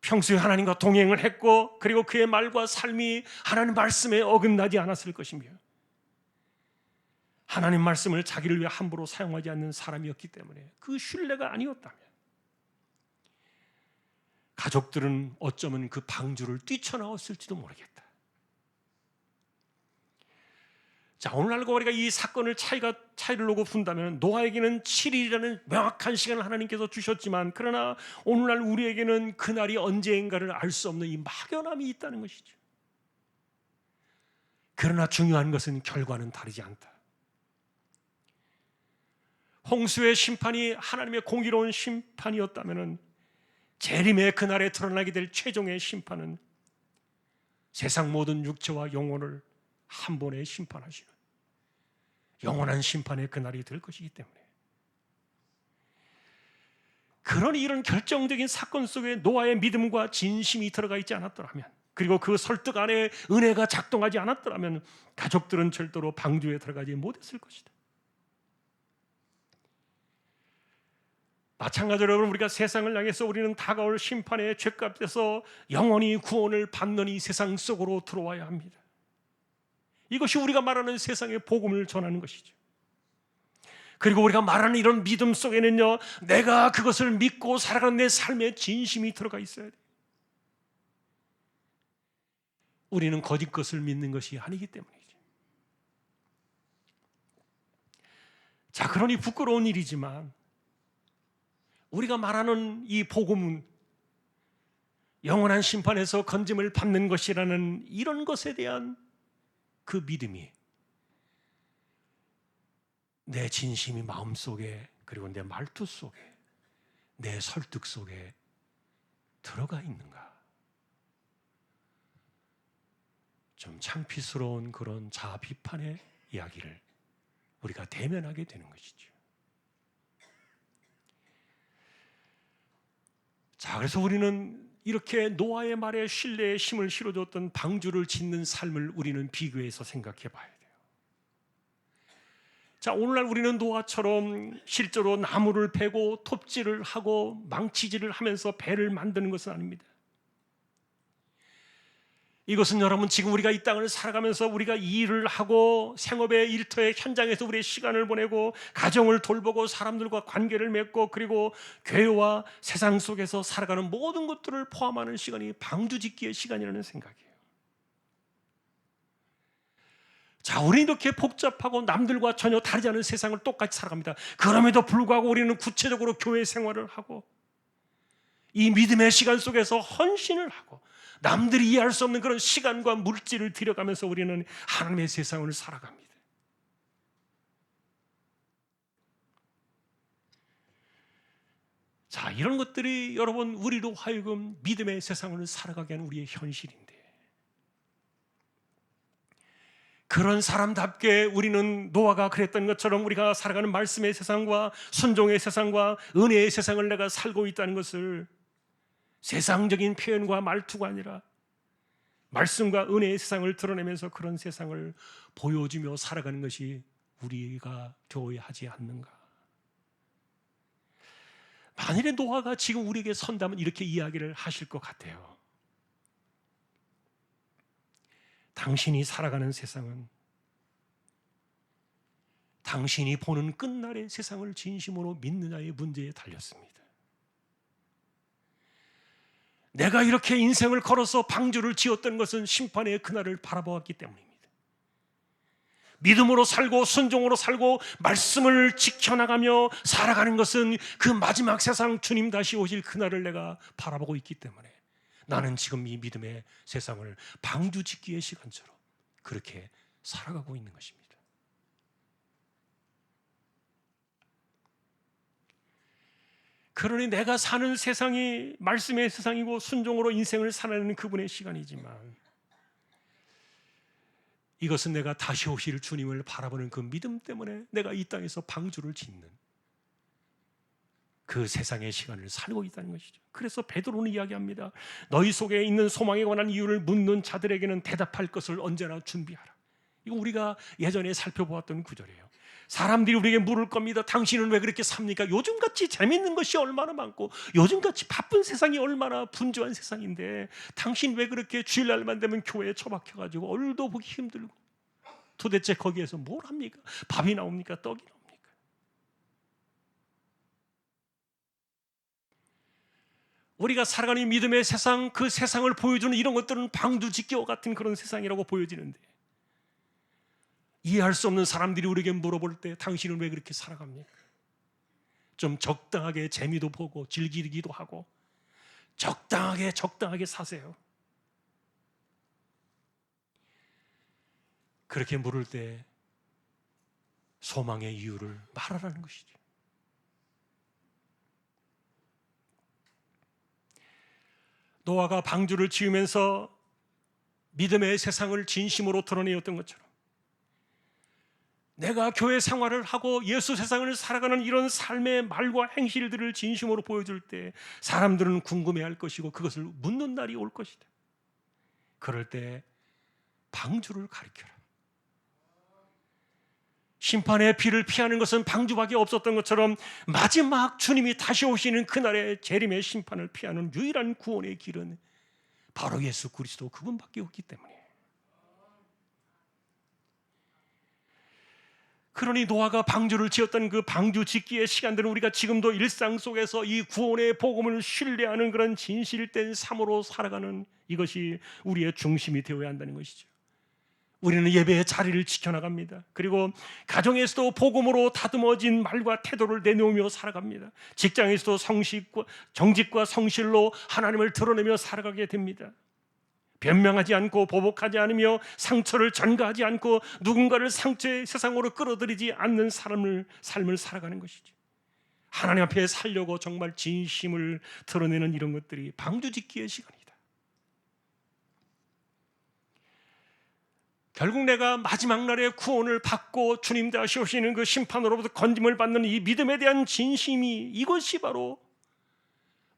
평소에 하나님과 동행을 했고 그리고 그의 말과 삶이 하나님 말씀에 어긋나지 않았을 것이며 하나님 말씀을 자기를 위해 함부로 사용하지 않는 사람이었기 때문에 그 신뢰가 아니었다면 가족들은 어쩌면 그 방주를 뛰쳐나왔을지도 모르겠다. 자, 오늘날과 우리가 이 사건을 차이를 놓고 본다면 노아에게는 7일이라는 명확한 시간을 하나님께서 주셨지만 그러나 오늘날 우리에게는 그날이 언제인가를 알 수 없는 이 막연함이 있다는 것이죠. 그러나 중요한 것은 결과는 다르지 않다. 홍수의 심판이 하나님의 공의로운 심판이었다면 재림의 그날에 드러나게 될 최종의 심판은 세상 모든 육체와 영혼을 한 번에 심판하시는 영원한 심판의 그날이 될 것이기 때문에 그러니 이런 결정적인 사건 속에 노아의 믿음과 진심이 들어가 있지 않았더라면 그리고 그 설득 안에 은혜가 작동하지 않았더라면 가족들은 절대로 방주에 들어가지 못했을 것이다. 마찬가지로 여러분 우리가 세상을 향해서 우리는 다가올 심판의 죄값에서 영원히 구원을 받는 이 세상 속으로 들어와야 합니다. 이것이 우리가 말하는 세상의 복음을 전하는 것이죠. 그리고 우리가 말하는 이런 믿음 속에는요 내가 그것을 믿고 살아가는 내 삶의 진심이 들어가 있어야 돼요. 우리는 거짓 것을 믿는 것이 아니기 때문이죠. 자, 그러니 부끄러운 일이지만 우리가 말하는 이 복음은 영원한 심판에서 건짐을 받는 것이라는 이런 것에 대한 그 믿음이 내 진심이 마음속에 그리고 내 말투 속에 내 설득 속에 들어가 있는가? 좀 창피스러운 그런 자아 비판의 이야기를 우리가 대면하게 되는 것이죠. 자, 그래서 우리는 이렇게 노아의 말에 신뢰의 힘을 실어줬던 방주를 짓는 삶을 우리는 비교해서 생각해 봐야 돼요. 자, 오늘날 우리는 노아처럼 실제로 나무를 베고 톱질을 하고 망치질을 하면서 배를 만드는 것은 아닙니다. 이것은 여러분 지금 우리가 이 땅을 살아가면서 우리가 일을 하고 생업의 일터의 현장에서 우리의 시간을 보내고 가정을 돌보고 사람들과 관계를 맺고 그리고 교회와 세상 속에서 살아가는 모든 것들을 포함하는 시간이 방주짓기의 시간이라는 생각이에요. 자, 우리는 이렇게 복잡하고 남들과 전혀 다르지 않은 세상을 똑같이 살아갑니다. 그럼에도 불구하고 우리는 구체적으로 교회 생활을 하고 이 믿음의 시간 속에서 헌신을 하고 남들이 이해할 수 없는 그런 시간과 물질을 들여가면서 우리는 하나님의 세상을 살아갑니다. 자, 이런 것들이 여러분 우리로 하여금 믿음의 세상을 살아가게 하는 우리의 현실인데 그런 사람답게 우리는 노아가 그랬던 것처럼 우리가 살아가는 말씀의 세상과 순종의 세상과 은혜의 세상을 내가 살고 있다는 것을 세상적인 표현과 말투가 아니라 말씀과 은혜의 세상을 드러내면서 그런 세상을 보여주며 살아가는 것이 우리가 되어야 하지 않는가. 만일에 노아가 지금 우리에게 선다면 이렇게 이야기를 하실 것 같아요. 당신이 살아가는 세상은 당신이 보는 끝날의 세상을 진심으로 믿느냐의 문제에 달렸습니다. 내가 이렇게 인생을 걸어서 방주를 지었던 것은 심판의 그날을 바라보았기 때문입니다. 믿음으로 살고 순종으로 살고 말씀을 지켜나가며 살아가는 것은 그 마지막 세상 주님 다시 오실 그날을 내가 바라보고 있기 때문에 나는 지금 이 믿음의 세상을 방주 짓기의 시간처럼 그렇게 살아가고 있는 것입니다. 그러니 내가 사는 세상이 말씀의 세상이고 순종으로 인생을 살아내는 그분의 시간이지만 이것은 내가 다시 오실 주님을 바라보는 그 믿음 때문에 내가 이 땅에서 방주를 짓는 그 세상의 시간을 살고 있다는 것이죠. 그래서 베드로는 이야기합니다. 너희 속에 있는 소망에 관한 이유를 묻는 자들에게는 대답할 것을 언제나 준비하라. 이거 우리가 예전에 살펴보았던 구절이에요. 사람들이 우리에게 물을 겁니다. 당신은 왜 그렇게 삽니까? 요즘같이 재밌는 것이 얼마나 많고 요즘같이 바쁜 세상이 얼마나 분주한 세상인데 당신 왜 그렇게 주일날만 되면 교회에 처박혀가지고 얼도 보기 힘들고 도대체 거기에서 뭘 합니까? 밥이 나옵니까? 떡이 나옵니까? 우리가 살아가는 이 믿음의 세상, 그 세상을 보여주는 이런 것들은 방주짓기와 같은 그런 세상이라고 보여지는데 이해할 수 없는 사람들이 우리에게 물어볼 때 당신은 왜 그렇게 살아갑니까? 좀 적당하게 재미도 보고 즐기기도 하고 적당하게 사세요. 그렇게 물을 때 소망의 이유를 말하라는 것이죠. 노아가 방주를 지으면서 믿음의 세상을 진심으로 드러내었던 것처럼 내가 교회 생활을 하고 예수 세상을 살아가는 이런 삶의 말과 행실들을 진심으로 보여줄 때 사람들은 궁금해할 것이고 그것을 묻는 날이 올 것이다. 그럴 때 방주를 가리켜라. 심판의 비를 피하는 것은 방주밖에 없었던 것처럼 마지막 주님이 다시 오시는 그날의 재림의 심판을 피하는 유일한 구원의 길은 바로 예수 그리스도 그분밖에 없기 때문이에요. 그러니 노아가 방주를 지었던 그 방주 짓기의 시간들은 우리가 지금도 일상 속에서 이 구원의 복음을 신뢰하는 그런 진실된 삶으로 살아가는 이것이 우리의 중심이 되어야 한다는 것이죠. 우리는 예배의 자리를 지켜나갑니다. 그리고 가정에서도 복음으로 다듬어진 말과 태도를 내놓으며 살아갑니다. 직장에서도 정직과 성실로 하나님을 드러내며 살아가게 됩니다. 변명하지 않고 보복하지 않으며 상처를 전가하지 않고 누군가를 상처의 세상으로 끌어들이지 않는 삶을 살아가는 것이죠. 하나님 앞에 살려고 정말 진심을 드러내는 이런 것들이 방주짓기의 시간이다. 결국 내가 마지막 날에 구원을 받고 주님 다시 오시는 그 심판으로부터 건짐을 받는 이 믿음에 대한 진심이 이것이 바로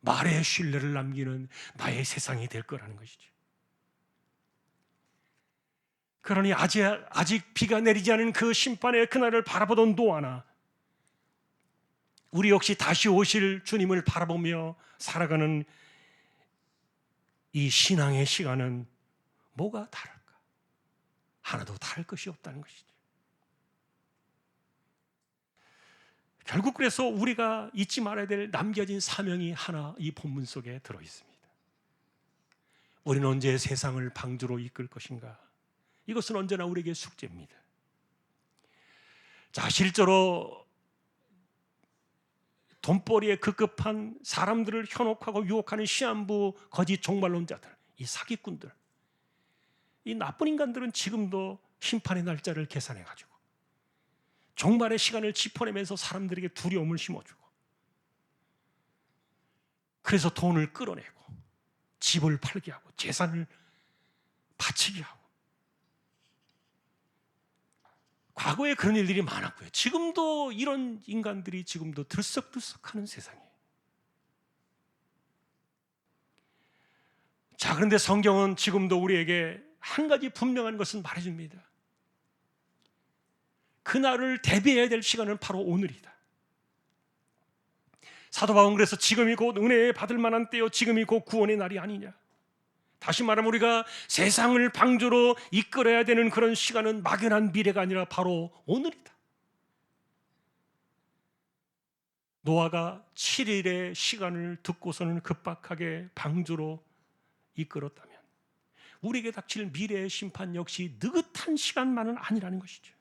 말의 신뢰를 남기는 나의 세상이 될 거라는 것이죠. 그러니 아직 비가 내리지 않은 그 심판의 그날을 바라보던 노아나 우리 역시 다시 오실 주님을 바라보며 살아가는 이 신앙의 시간은 뭐가 다를까? 하나도 다를 것이 없다는 것이죠. 결국 그래서 우리가 잊지 말아야 될 남겨진 사명이 하나 이 본문 속에 들어있습니다. 우리는 언제 세상을 방주로 이끌 것인가? 이것은 언제나 우리에게 숙제입니다. 자, 실제로 돈벌이에 급급한 사람들을 현혹하고 유혹하는 시한부 거짓 종말론자들, 이 사기꾼들, 이 나쁜 인간들은 지금도 심판의 날짜를 계산해가지고 종말의 시간을 짚어내면서 사람들에게 두려움을 심어주고 그래서 돈을 끌어내고 집을 팔게 하고 재산을 바치게 하고 과거에 그런 일들이 많았고요. 지금도 이런 인간들이 지금도 들썩들썩하는 세상이에요. 자, 그런데 성경은 지금도 우리에게 한 가지 분명한 것은 말해줍니다. 그날을 대비해야 될 시간은 바로 오늘이다. 사도 바울은 그래서 지금이 곧 은혜 받을 만한 때요, 지금이 곧 구원의 날이 아니냐. 다시 말하면 우리가 세상을 방주로 이끌어야 되는 그런 시간은 막연한 미래가 아니라 바로 오늘이다. 노아가 7일의 시간을 듣고서는 급박하게 방주로 이끌었다면 우리에게 닥칠 미래의 심판 역시 느긋한 시간만은 아니라는 것이죠.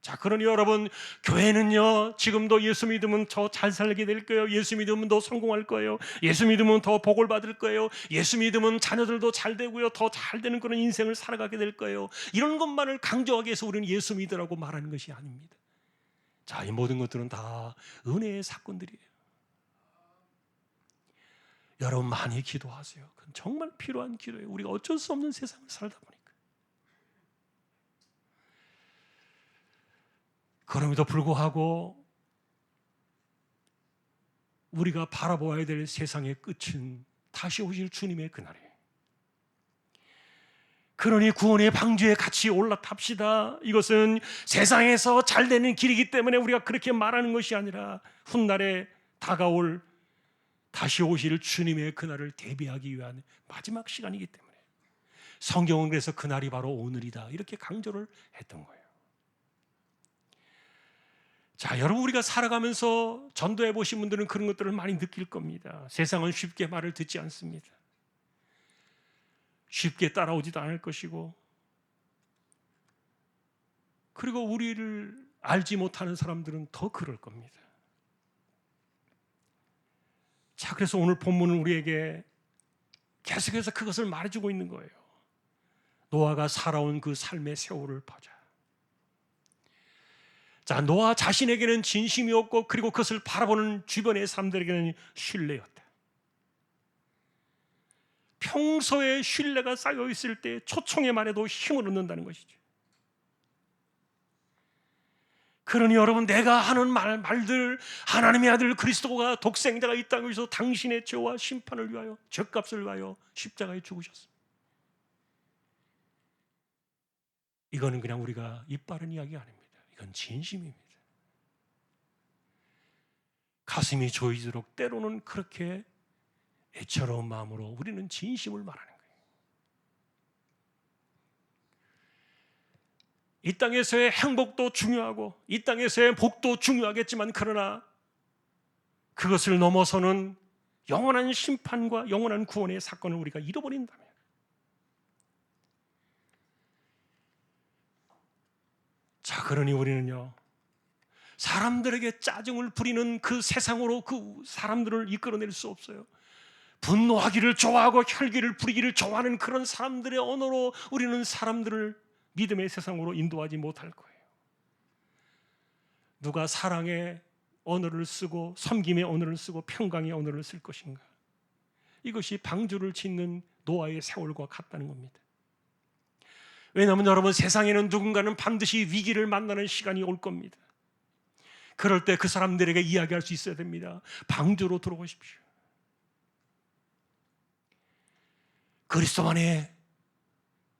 자, 그러니 여러분, 교회는요, 지금도 예수 믿으면 더 잘 살게 될 거예요. 예수 믿으면 더 성공할 거예요. 예수 믿으면 더 복을 받을 거예요. 예수 믿으면 자녀들도 잘 되고요, 더 잘 되는 그런 인생을 살아가게 될 거예요. 이런 것만을 강조하기 위해서 우리는 예수 믿으라고 말하는 것이 아닙니다. 자, 이 모든 것들은 다 은혜의 사건들이에요. 여러분 많이 기도하세요. 그건 정말 필요한 기도예요. 우리가 어쩔 수 없는 세상을 살다 보니까. 그럼에도 불구하고 우리가 바라보아야 될 세상의 끝은 다시 오실 주님의 그날이에요. 그러니 구원의 방주에 같이 올라탑시다. 이것은 세상에서 잘 되는 길이기 때문에 우리가 그렇게 말하는 것이 아니라 훗날에 다가올 다시 오실 주님의 그날을 대비하기 위한 마지막 시간이기 때문에 성경은 그래서 그날이 바로 오늘이다 이렇게 강조를 했던 거예요. 자, 여러분, 우리가 살아가면서 전도해 보신 분들은 그런 것들을 많이 느낄 겁니다. 세상은 쉽게 말을 듣지 않습니다. 쉽게 따라오지도 않을 것이고, 그리고 우리를 알지 못하는 사람들은 더 그럴 겁니다. 자, 그래서 오늘 본문은 우리에게 계속해서 그것을 말해주고 있는 거예요. 노아가 살아온 그 삶의 세월을 보자. 자, 노아 자신에게는 진심이었고, 그리고 그것을 바라보는 주변의 사람들에게는 신뢰였다. 평소에 신뢰가 쌓여 있을 때 초청의 말에도 힘을 얻는다는 것이죠. 그러니 여러분, 내가 하는 말들, 하나님의 아들 그리스도가 독생자가 이 땅에 오셔서 당신의 죄와 심판을 위하여, 죄값을 위하여 십자가에 죽으셨습니다. 이거는 그냥 우리가 입 바른 이야기 아닙니다. 이건 진심입니다. 가슴이 조이도록 때로는 그렇게 애처로운 마음으로 우리는 진심을 말하는 거예요. 이 땅에서의 행복도 중요하고 이 땅에서의 복도 중요하겠지만, 그러나 그것을 넘어서는 영원한 심판과 영원한 구원의 사건을 우리가 잃어버린다면, 자, 그러니 우리는요, 사람들에게 짜증을 부리는 그 세상으로 그 사람들을 이끌어낼 수 없어요. 분노하기를 좋아하고 혈기를 부리기를 좋아하는 그런 사람들의 언어로 우리는 사람들을 믿음의 세상으로 인도하지 못할 거예요. 누가 사랑의 언어를 쓰고 섬김의 언어를 쓰고 평강의 언어를 쓸 것인가? 이것이 방주를 짓는 노아의 세월과 같다는 겁니다. 왜냐하면 여러분, 세상에는 누군가는 반드시 위기를 만나는 시간이 올 겁니다. 그럴 때 그 사람들에게 이야기할 수 있어야 됩니다. 방주로 들어오십시오. 그리스도 안에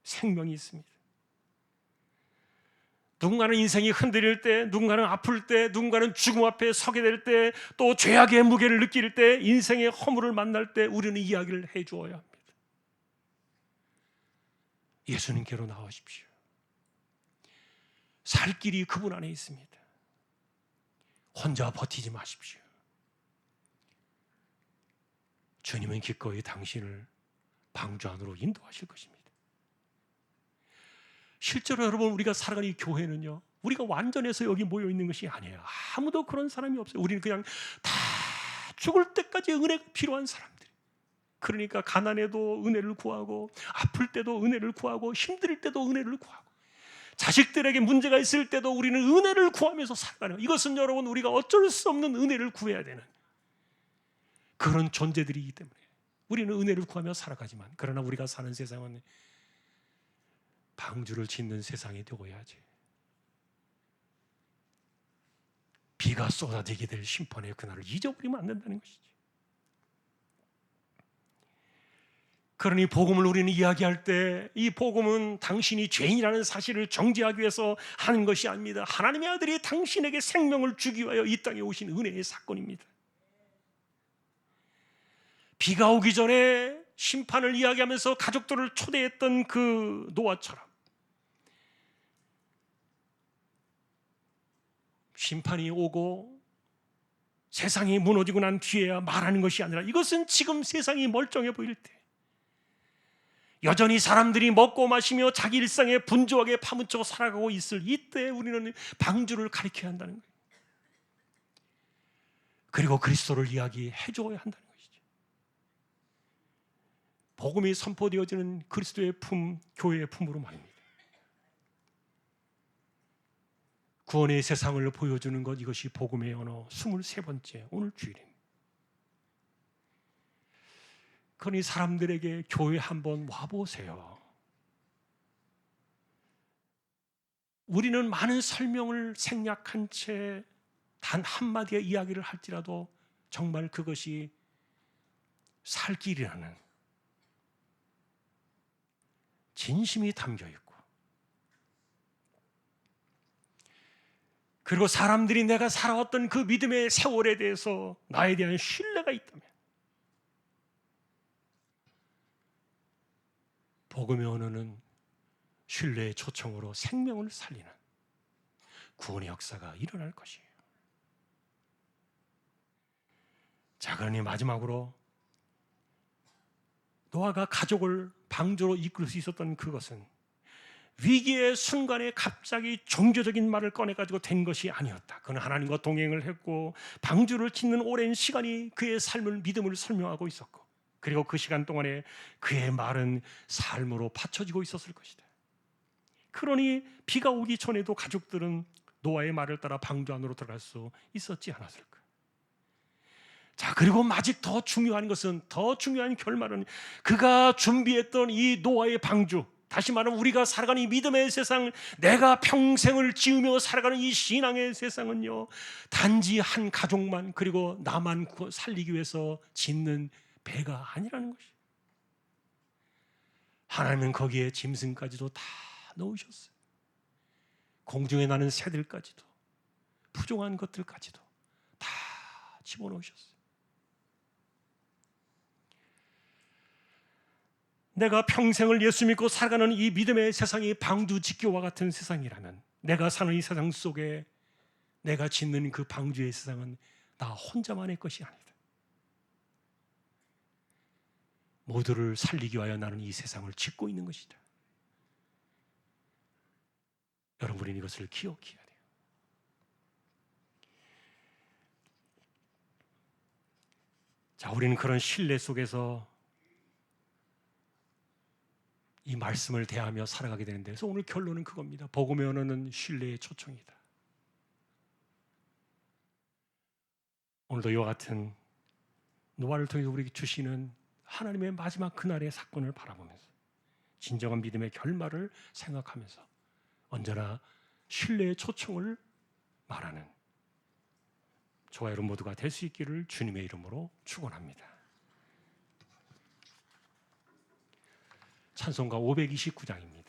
생명이 있습니다. 누군가는 인생이 흔들릴 때, 누군가는 아플 때, 누군가는 죽음 앞에 서게 될 때, 또 죄악의 무게를 느낄 때, 인생의 허물을 만날 때 우리는 이야기를 해주어야 합니다. 예수님께로 나오십시오. 살 길이 그분 안에 있습니다. 혼자 버티지 마십시오. 주님은 기꺼이 당신을 방주 안으로 인도하실 것입니다. 실제로 여러분, 우리가 살아가는 이 교회는요, 우리가 완전해서 여기 모여 있는 것이 아니에요. 아무도 그런 사람이 없어요. 우리는 그냥 다 죽을 때까지 은혜가 필요한 사람들. 그러니까 가난해도 은혜를 구하고, 아플 때도 은혜를 구하고, 힘들 때도 은혜를 구하고, 자식들에게 문제가 있을 때도 우리는 은혜를 구하면서 살아가는 거예요. 이것은 여러분, 우리가 어쩔 수 없는 은혜를 구해야 되는 그런 존재들이기 때문에 우리는 은혜를 구하며 살아가지만, 그러나 우리가 사는 세상은 방주를 짓는 세상이 되어야지. 비가 쏟아지게 될 심판의 그날을 잊어버리면 안 된다는 것이지. 그러니 복음을 우리는 이야기할 때 이 복음은 당신이 죄인이라는 사실을 정죄하기 위해서 하는 것이 아닙니다. 하나님의 아들이 당신에게 생명을 주기 위하여 이 땅에 오신 은혜의 사건입니다. 비가 오기 전에 심판을 이야기하면서 가족들을 초대했던 그 노아처럼 심판이 오고 세상이 무너지고 난 뒤에야 말하는 것이 아니라 이것은 지금 세상이 멀쩡해 보일 때, 여전히 사람들이 먹고 마시며 자기 일상에 분주하게 파묻혀 살아가고 있을 이때 우리는 방주를 가리켜야 한다는 거예요. 그리고 그리스도를 이야기해 줘야 한다는 것이죠. 복음이 선포되어지는 그리스도의 품, 교회의 품으로 말입니다. 구원의 세상을 보여주는 것, 이것이 복음의 언어 23번째 오늘 주일입니다. 그러니 사람들에게 교회 한번 와보세요. 우리는 많은 설명을 생략한 채 단 한마디의 이야기를 할지라도 정말 그것이 살 길이라는 진심이 담겨 있고, 그리고 사람들이 내가 살아왔던 그 믿음의 세월에 대해서 나에 대한 신뢰가 있다면, 복음의 언어는 신뢰의 초청으로 생명을 살리는 구원의 역사가 일어날 것이에요. 자, 그러니 마지막으로 노아가 가족을 방주로 이끌 수 있었던 그것은 위기의 순간에 갑자기 종교적인 말을 꺼내가지고 된 것이 아니었다. 그는 하나님과 동행을 했고 방주를 짓는 오랜 시간이 그의 삶을, 믿음을 설명하고 있었고, 그리고 그 시간 동안에 그의 말은 삶으로 받쳐지고 있었을 것이다. 그러니 비가 오기 전에도 가족들은 노아의 말을 따라 방주 안으로 들어갈 수 있었지 않았을까. 자, 그리고 아직 더 중요한 것은, 더 중요한 결말은 그가 준비했던 이 노아의 방주, 다시 말하면 우리가 살아가는 이 믿음의 세상, 내가 평생을 지으며 살아가는 이 신앙의 세상은요, 단지 한 가족만, 그리고 나만 살리기 위해서 짓는 배가 아니라는 것이. 하나님은 거기에 짐승까지도 다 넣으셨어요. 공중에 나는 새들까지도, 부종한 것들까지도 다 집어넣으셨어요. 내가 평생을 예수 믿고 살아가는 이 믿음의 세상이 방주 짓기와 같은 세상이라면, 내가 사는 이 세상 속에 내가 짓는 그 방주의 세상은 나 혼자만의 것이 아니다. 모두를 살리기 위하여 나는 이 세상을 짓고 있는 것이다. 여러분은 이것을 기억해야 돼요. 자, 우리는 그런 신뢰 속에서 이 말씀을 대하며 살아가게 되는데, 그래서 오늘 결론은 그겁니다. 복음의 언어는 신뢰의 초청이다. 오늘도 이와 같은 노아를 통해서 우리에게 주시는 하나님의 마지막 그날의 사건을 바라보면서 진정한 믿음의 결말을 생각하면서 언제나 신뢰의 초청을 말하는 저와 여러분 모두가 될 수 있기를 주님의 이름으로 축원합니다. 찬송가 529장입니다.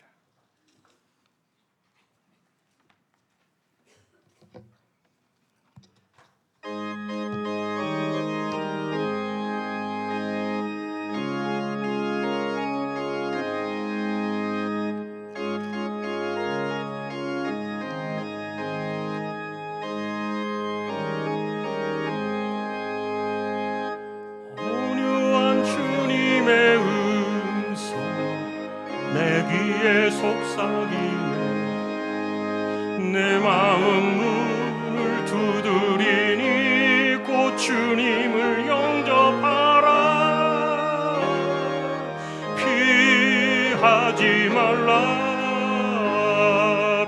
온유한 주님의 내 귀에 속삭이네. 내 마음 문을 두드리니 곧 주님을 영접하라. 피하지 말라,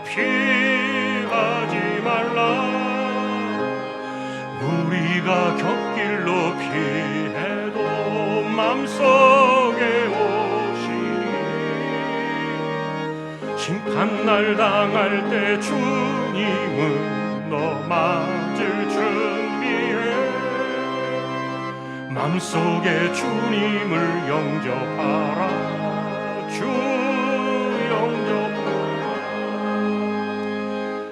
피하지 말라. 우리가 곁길로 피해도 맘속에 심판날 당할 때 주님은 너 맞을 준비해. 맘속에 주님을 영접하라. 주 영접하라.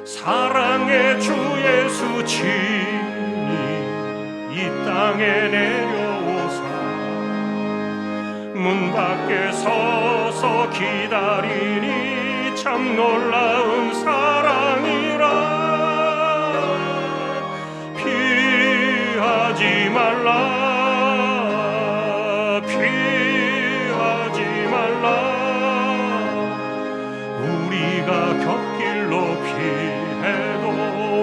사랑의 주 예수 친히 이 땅에 내려오사 문 밖에 서서 기다리니 참 놀라운 사랑이라. 피하지 말라 피하지 말라 우리가 곁길로 피해도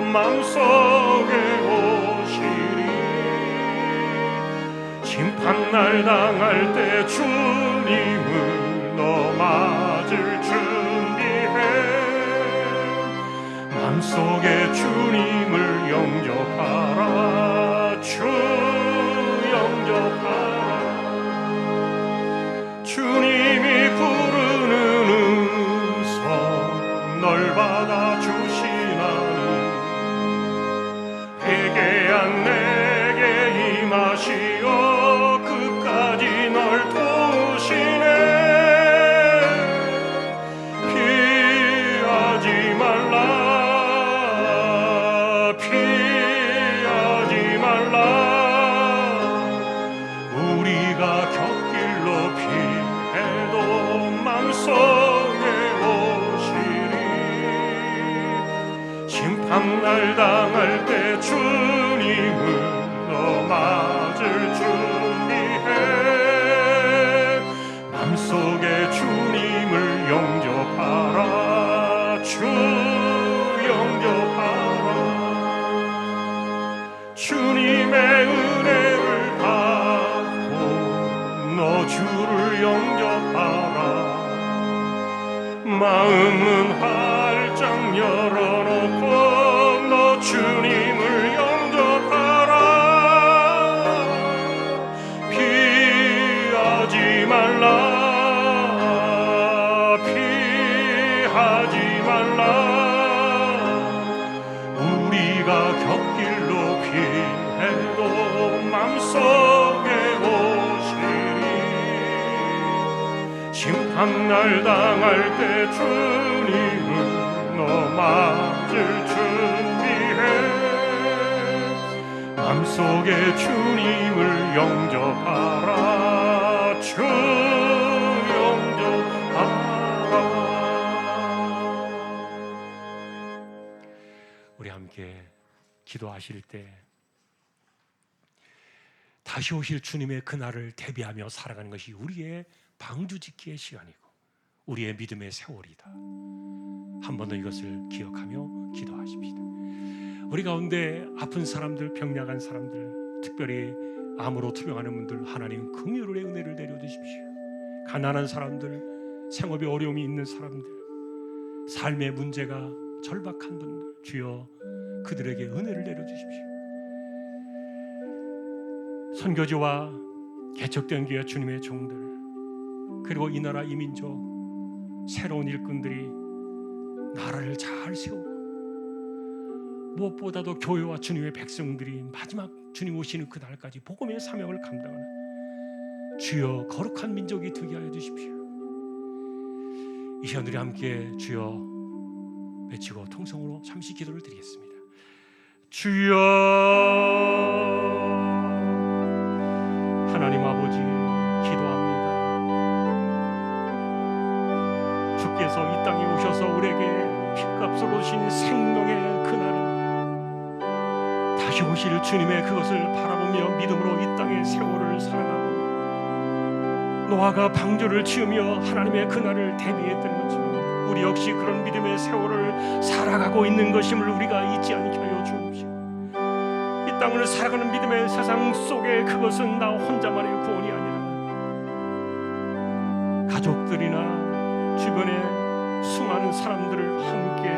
맘속에 오시리 심판날 당할 때 주님을 너 맞을 준비해 맘속에 주님을 영접하라 주 영접하라 주님이 부르는 음성 널 받아주시나니 회개한 내게 임하시어 끝까지 널 도우시네 피하지 말라 피하지 말라 우리가 곁길로 피해도 맘속에 오시리 심판날 당할 때 주님을 너 맞을 준비해 맘속에 주님을 영접하라 주 영접하라 주님의 은혜를 받고 너 주를 영접하라 마음은 활짝 열어놓고 너 주님을 영접하라 피하지 말라 피하지 말라 우리가 곁길로 피해도 맘속에 오시리 심판날 당할 때 주님을 너 맞을 준비해 맘속에 주님을 영접하라 주 영접하라 우리 함께 기도하실 때 다시 오실 주님의 그날을 대비하며 살아가는 것이 우리의 방주짓기의 시간이고 우리의 믿음의 세월이다. 한 번 더 이것을 기억하며 기도하십시다. 우리 가운데 아픈 사람들, 병약한 사람들, 특별히 암으로 투병하는 분들 하나님 긍휼의 은혜를 내려주십시오. 가난한 사람들, 생업에 어려움이 있는 사람들, 삶의 문제가 절박한 분들 주여 그들에게 은혜를 내려주십시오. 선교지와 개척된 교회 주님의 종들 그리고 이 나라 이 민족 새로운 일꾼들이 나라를 잘 세우고 무엇보다도 교회와 주님의 백성들이 마지막 주님 오시는 그날까지 복음의 사명을 감당하는 주여 거룩한 민족이 되게 하여 주십시오. 이 시간 우리 함께 주여 외치고 통성으로 잠시 기도를 드리겠습니다. 주여 하나님 아버지 기도합니다. 주께서 이 땅에 오셔서 우리에게 핏값으로 주신 생명의 그날은 다시 오실 주님의 그것을 바라보며 믿음으로 이 땅의 세월을 살아가고 노아가 방주를 지으며 하나님의 그날을 대비했던 것처럼 우리 역시 그런 믿음의 세월을 살아가고 있는 것임을 우리가 잊지 않게 하여 주옵시고 이 땅을 살아가는 믿음의 세상 속에 그것은 나 혼자만의 구원이 아니라 가족들이나 주변에 수많은 사람들을 함께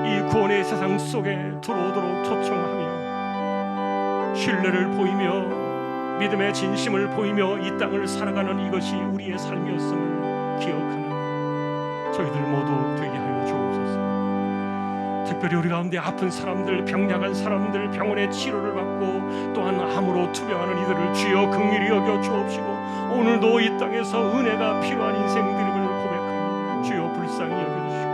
이 구원의 세상 속에 들어오도록 초청하며 신뢰를 보이며 믿음의 진심을 보이며 이 땅을 살아가는 이것이 우리의 삶이었음을 기억하는 저희들 모두 되게 하여 주옵소서. 특별히 우리 가운데 아픈 사람들, 병약한 사람들, 병원의 치료를 받고 또한 암으로 투병하는 이들을 주여 긍휼히 여겨 주옵시고 오늘도 이 땅에서 은혜가 필요한 인생들임을 고백합니다. 주여 불쌍히 여겨주시고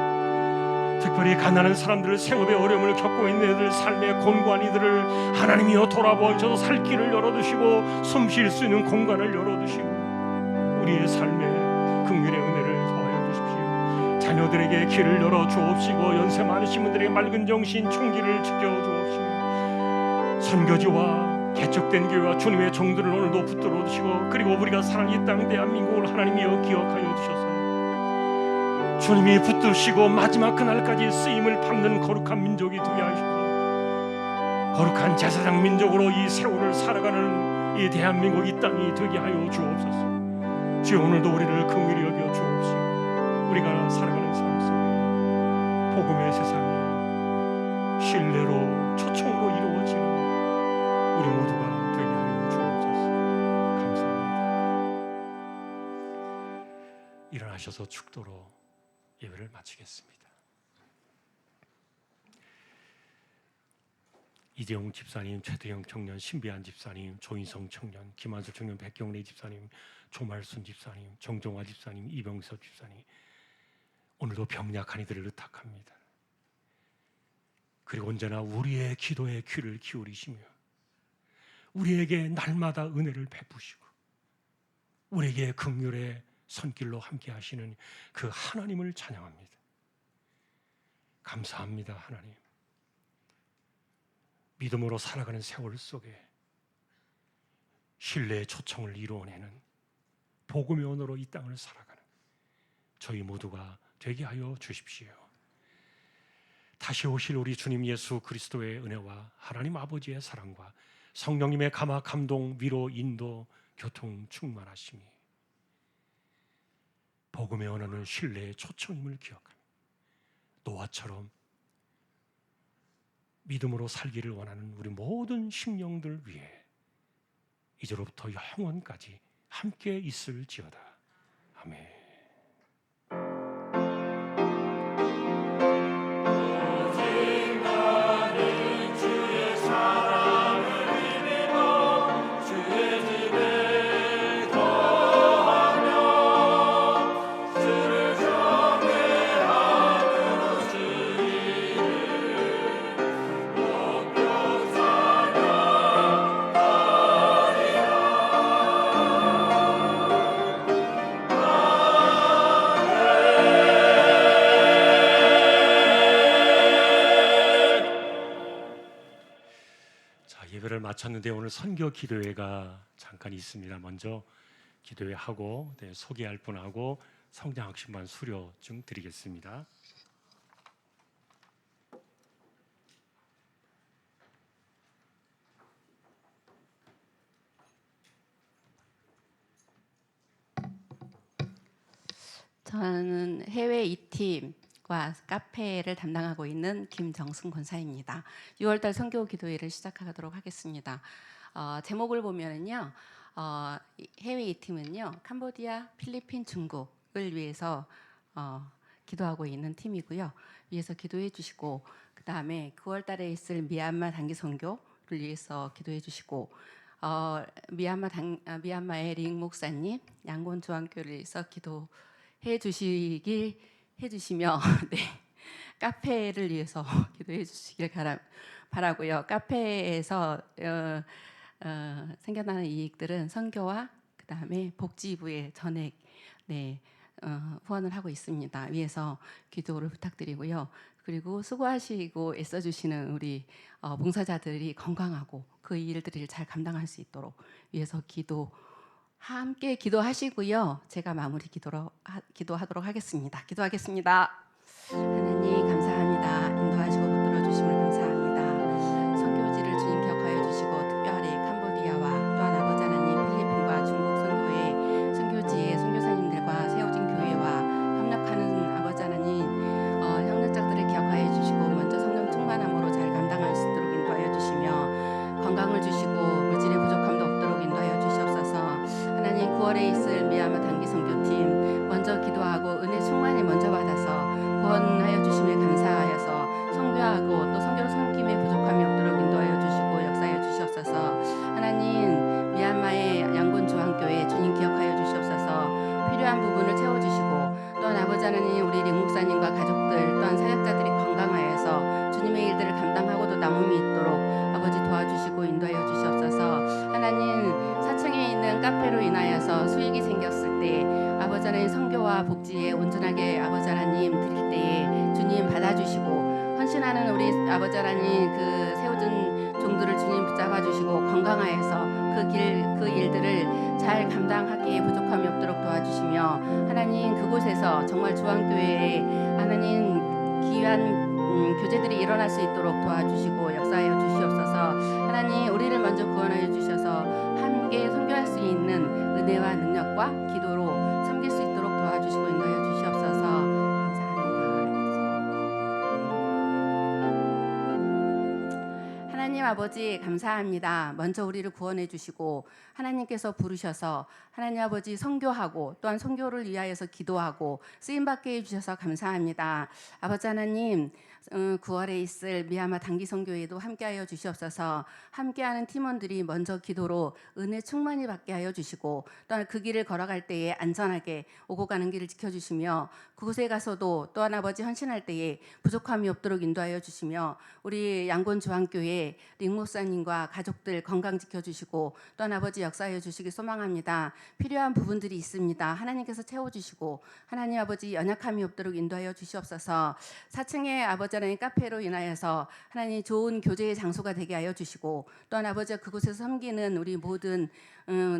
특별히 가난한 사람들, 생업의 어려움을 겪고 있는 이들, 삶의 곤고한 이들을 하나님이여 돌아보셔서 살 길을 열어두시고 숨 쉴 수 있는 공간을 열어두시고 우리의 삶에 긍휼의 은혜를 더하여 주십시오. 자녀들에게 길을 열어 주옵시고 연세 많으신 분들에게 맑은 정신, 총기를 지켜 주옵시고 선교지와 개척된 교회와 주님의 종들을 오늘도 붙들어 주시고, 그리고 우리가 사는 이 땅 대한민국을 하나님이여 기억하여 주셔서 주님이 붙드시고 마지막 그날까지 쓰임을 받는 거룩한 민족이 되게 하셔서 거룩한 제사장 민족으로 이 세월을 살아가는 이 대한민국 이 땅이 되게 하여 주옵소서. 주여, 오늘도 우리를 긍휼히 여겨 주옵시고, 우리가 살아가는 삶 속에 복음의 세상이 신뢰로 초청으로 이루어지는 우리 모두가 되게 하여 주옵소서. 감사합니다. 일어나셔서 축도로 예배를 마치겠습니다. 이재용 집사님, 최태영 청년, 신비한 집사님, 조인성 청년, 김한수 청년, 백경래 집사님, 조말순 집사님, 정종화 집사님, 이병서 집사님, 오늘도 병약한 이들을 의탁합니다. 그리고 언제나 우리의 기도에 귀를 기울이시며 우리에게 날마다 은혜를 베푸시고 우리에게 긍휼의 손길로 함께 하시는 그 하나님을 찬양합니다. 감사합니다. 하나님, 믿음으로 살아가는 세월 속에 신뢰의 초청을 이루어내는 복음의 언어로 이 땅을 살아가는 저희 모두가 되게 하여 주십시오. 다시 오실 우리 주님 예수 그리스도의 은혜와 하나님 아버지의 사랑과 성령님의 감화, 감동, 위로, 인도, 교통 충만하심이 복음의 언어는 신뢰의 초청임을 기억하며 노아처럼 믿음으로 살기를 원하는 우리 모든 심령들 위해 이제로부터 영원까지 함께 있을지어다. 아멘. 예배를 마쳤는데 오늘 선교 기도회가 잠깐 있습니다. 먼저 기도회하고 소개할 분하고 성장학습반 수료증 드리겠습니다. 저는 해외 2팀과 카페를 담당하고 있는 김정승 권사입니다. 6월달 선교 기도회를 시작하도록 하겠습니다. 제목을 보면은요, 해외 2팀은요, 캄보디아, 필리핀, 중국을 위해서 기도하고 있는 팀이고요. 위해서 기도해 주시고, 그 다음에 9월달에 있을 미얀마 단기 선교를 위해서 기도해 주시고, 미얀마의 링 목사님, 양곤 조항교를 위해서 기도해 주시며 네, 카페를 위해서 기도해 주시길 바라고요. 카페에서 생겨나는 이익들은 선교와 그 다음에 복지부의 전액 후원을 하고 있습니다. 위해서 기도를 부탁드리고요. 그리고 수고하시고 애써주시는 우리 봉사자들이 건강하고 그 일들을 잘 감당할 수 있도록 위해서 함께 기도하시고요. 제가 마무리 기도하도록 하겠습니다. 기도하겠습니다. 하나님 감사합니다. 인도하시고 붙들어 주심을 감사합니다. 선교지를 주님 기억하여 주시고 특별히 캄보디아와 또한 아버지 하나님 필리핀과 중국 선교회 선교지의 선교사님들과 세워진 교회와 협력하는 아버지 하나님 협력자들을 기억하여 주시고 먼저 성령 충만함으로 잘 감당할 수 있도록 인도하여 주시며 건강을 주시고 물질의 부족함도 없도록 인도하여 주시옵소서. 하나님 9월에 있을 미얀마 단기 선교팀 먼저 기도하고 은혜 충만히 먼저 받아서 구원하여 주심에 감사하여서 선교하고 또 선교로 섬김에 부족함이 없도록 인도하여 주시고 역사하여 주시옵소서. 하나님 미얀마의 양곤 조항교회 주님 기억하여 주시옵소서. 필요한 부분을 채워주시고 또한 아버지 하나님 우리 링 목사님과 가족들 또한 사역자들이 건강하여서 주님의 일들을 감당하고도 남음이 있도록 아버지 도와주시고 인도하여 주시옵소서. 하나님 4층에 있는 카페로 인하여서 수익이 생겼을 때 아버지 하나님 선교와 복지에 온전하게 아버지 하나님 드릴 때에 주님 받아주시고 헌신하는 우리 아버지 하나님 그 세워진 종들을 주님 붙잡아 주시고 건강하여서 그 일들을 잘 감당하기에 부족함이 없도록 도와주시며, 하나님 그곳에서 정말 주한교회에 하나님 귀한 교제들이 일어날 수 있도록 도와주시고 역사하여 주시옵소서. 하나님 우리를 먼저 구원하여 주셔서 함께 선교할 수 있는 은혜와 능력과 기도로 섬길 수 있도록 도와주시고 인도하여 주시옵소서. 감사합니다. 하나님 아버지 감사합니다. 먼저 우리를 구원해 주시고 하나님께서 부르셔서 하나님 아버지 선교하고 또한 선교를 위하여서 기도하고 쓰임받게 해주셔서 감사합니다. 아버지 하나님 9월에 있을 미얀마 단기 선교에도 함께하여 주시옵소서. 함께하는 팀원들이 먼저 기도로 은혜 충만히 받게 하여 주시고 또한 그 길을 걸어갈 때에 안전하게 오고 가는 길을 지켜주시며 그곳에 가서도 또한 아버지 헌신할 때에 부족함이 없도록 인도하여 주시며 우리 양곤 주한교회 링 목사님과 가족들 건강 지켜주시고 또한 아버지 역사하여 주시기 소망합니다. 필요한 부분들이 있습니다. 하나님께서 채워주시고 하나님 아버지 연약함이 없도록 인도하여 주시옵소서. 4층에 아버지 하나님 카페로 인하여서 하나님 좋은 교제의 장소가 되게 하여 주시고 또한 아버지 그곳에서 섬기는 우리 모든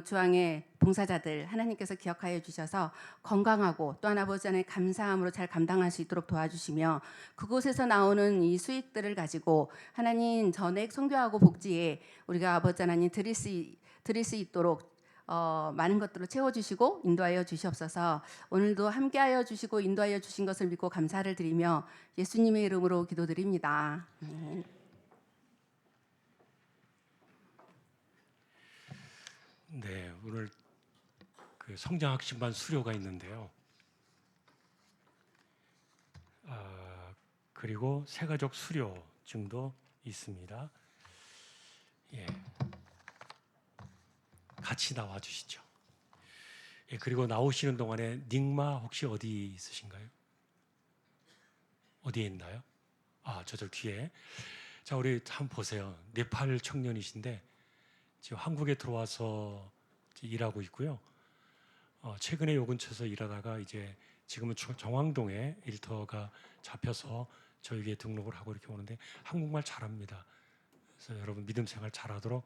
주황의 봉사자들 하나님께서 기억하여 주셔서 건강하고 또한 아버지 하나님 감사함으로 잘 감당할 수 있도록 도와주시며 그곳에서 나오는 이 수익들을 가지고 하나님 전액 선교하고 복지에 우리가 아버지 하나님 드릴 수 있도록 많은 것들로 채워주시고 인도하여 주시옵소서. 오늘도 함께하여 주시고 인도하여 주신 것을 믿고 감사를 드리며 예수님의 이름으로 기도드립니다. 네, 오늘 그 성장학심반 수료가 있는데요. 그리고 새가족 수료증도 있습니다. 예. 같이 나와 주시죠. 예, 그리고 나오시는 동안에 닉마 혹시 어디 있으신가요? 어디에 있나요? 저쪽 뒤에. 자, 우리 한번 보세요. 네팔 청년이신데 지금 한국에 들어와서 일하고 있고요. 최근에 요 근처에서 일하다가 이제 지금은 정왕동에 일터가 잡혀서 저에게 등록을 하고 이렇게 오는데 한국말 잘합니다. 그래서 여러분 믿음 생활 잘하도록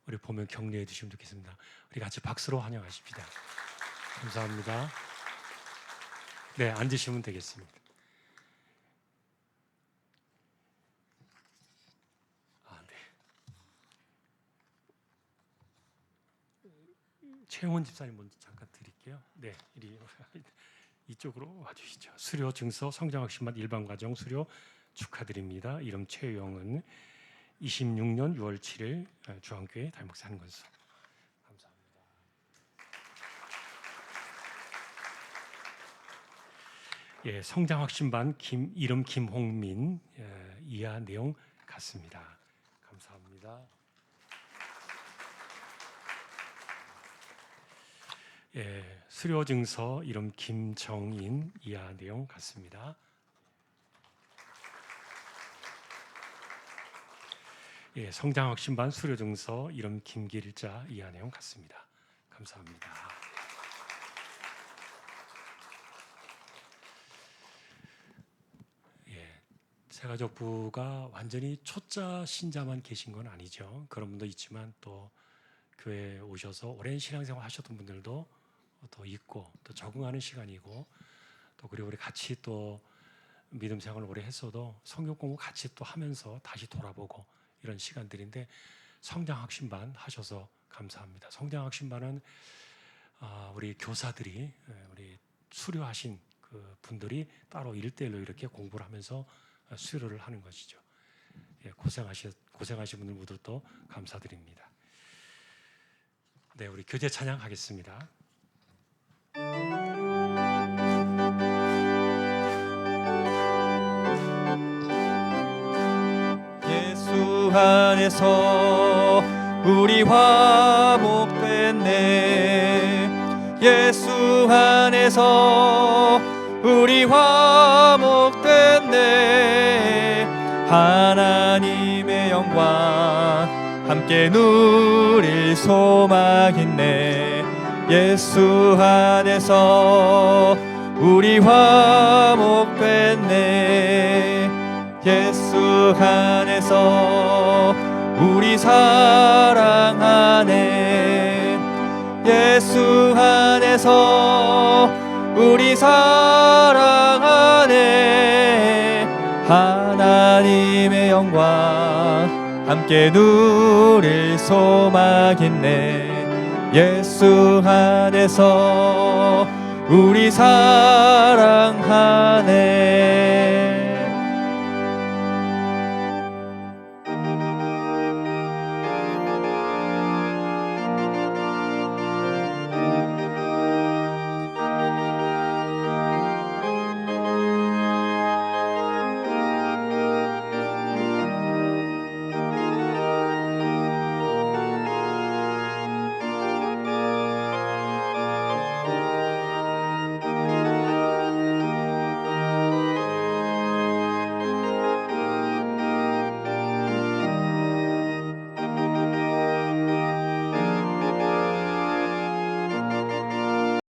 우리 보면 격려해 주시면 좋겠습니다. 우리 같이 박수로 환영하십시다. 감사합니다. 네, 앉으시면 되겠습니다. 네. 최영원 집사님 먼저 잠깐 드릴게요. 네, 이쪽으로 와주시죠. 수료 증서 성장학심반 일반과정 수료 축하드립니다. 이름 최영은 26년 6월 7일 주한교회 담임목사 한건수. 감사합니다. 예, 성장학심반 이름 김홍민 이하 내용 같습니다. 감사합니다. 예, 수료 증서 이름 김정인 이하 내용 같습니다. 예, 성장학심반 수료증서 이름 김길자 이하 내용 같습니다. 감사합니다. 예, 새가족부가 완전히 초짜 신자만 계신 건 아니죠. 그런 분도 있지만 또 교회에 오셔서 오랜 신앙생활 하셨던 분들도 더 있고 또 적응하는 시간이고 또 그리고 우리 같이 또 믿음 생활을 오래 했어도 성경 공부 같이 또 하면서 다시 돌아보고 이런 시간들인데 성장학심반 하셔서 감사합니다. 성장학심반은 우리 교사들이 우리 수료하신 그 분들이 따로 1대1로 이렇게 공부를 하면서 수료를 하는 것이죠. 예, 고생하신 분들 모두 또 감사드립니다. 네, 우리 교제 찬양하겠습니다. 예수 안에서 우리 화목됐네. 예수 안에서 우리 화목됐네. 하나님의 영광 함께 누릴 소망 있네. 예수 안에서 우리 화목됐네. 예수 안에서 우리 우리 사랑하네. 예수 안에서 우리 사랑하네. 하나님의 영광 함께 누릴 소망 있네. 예수 안에서 우리 사랑하네.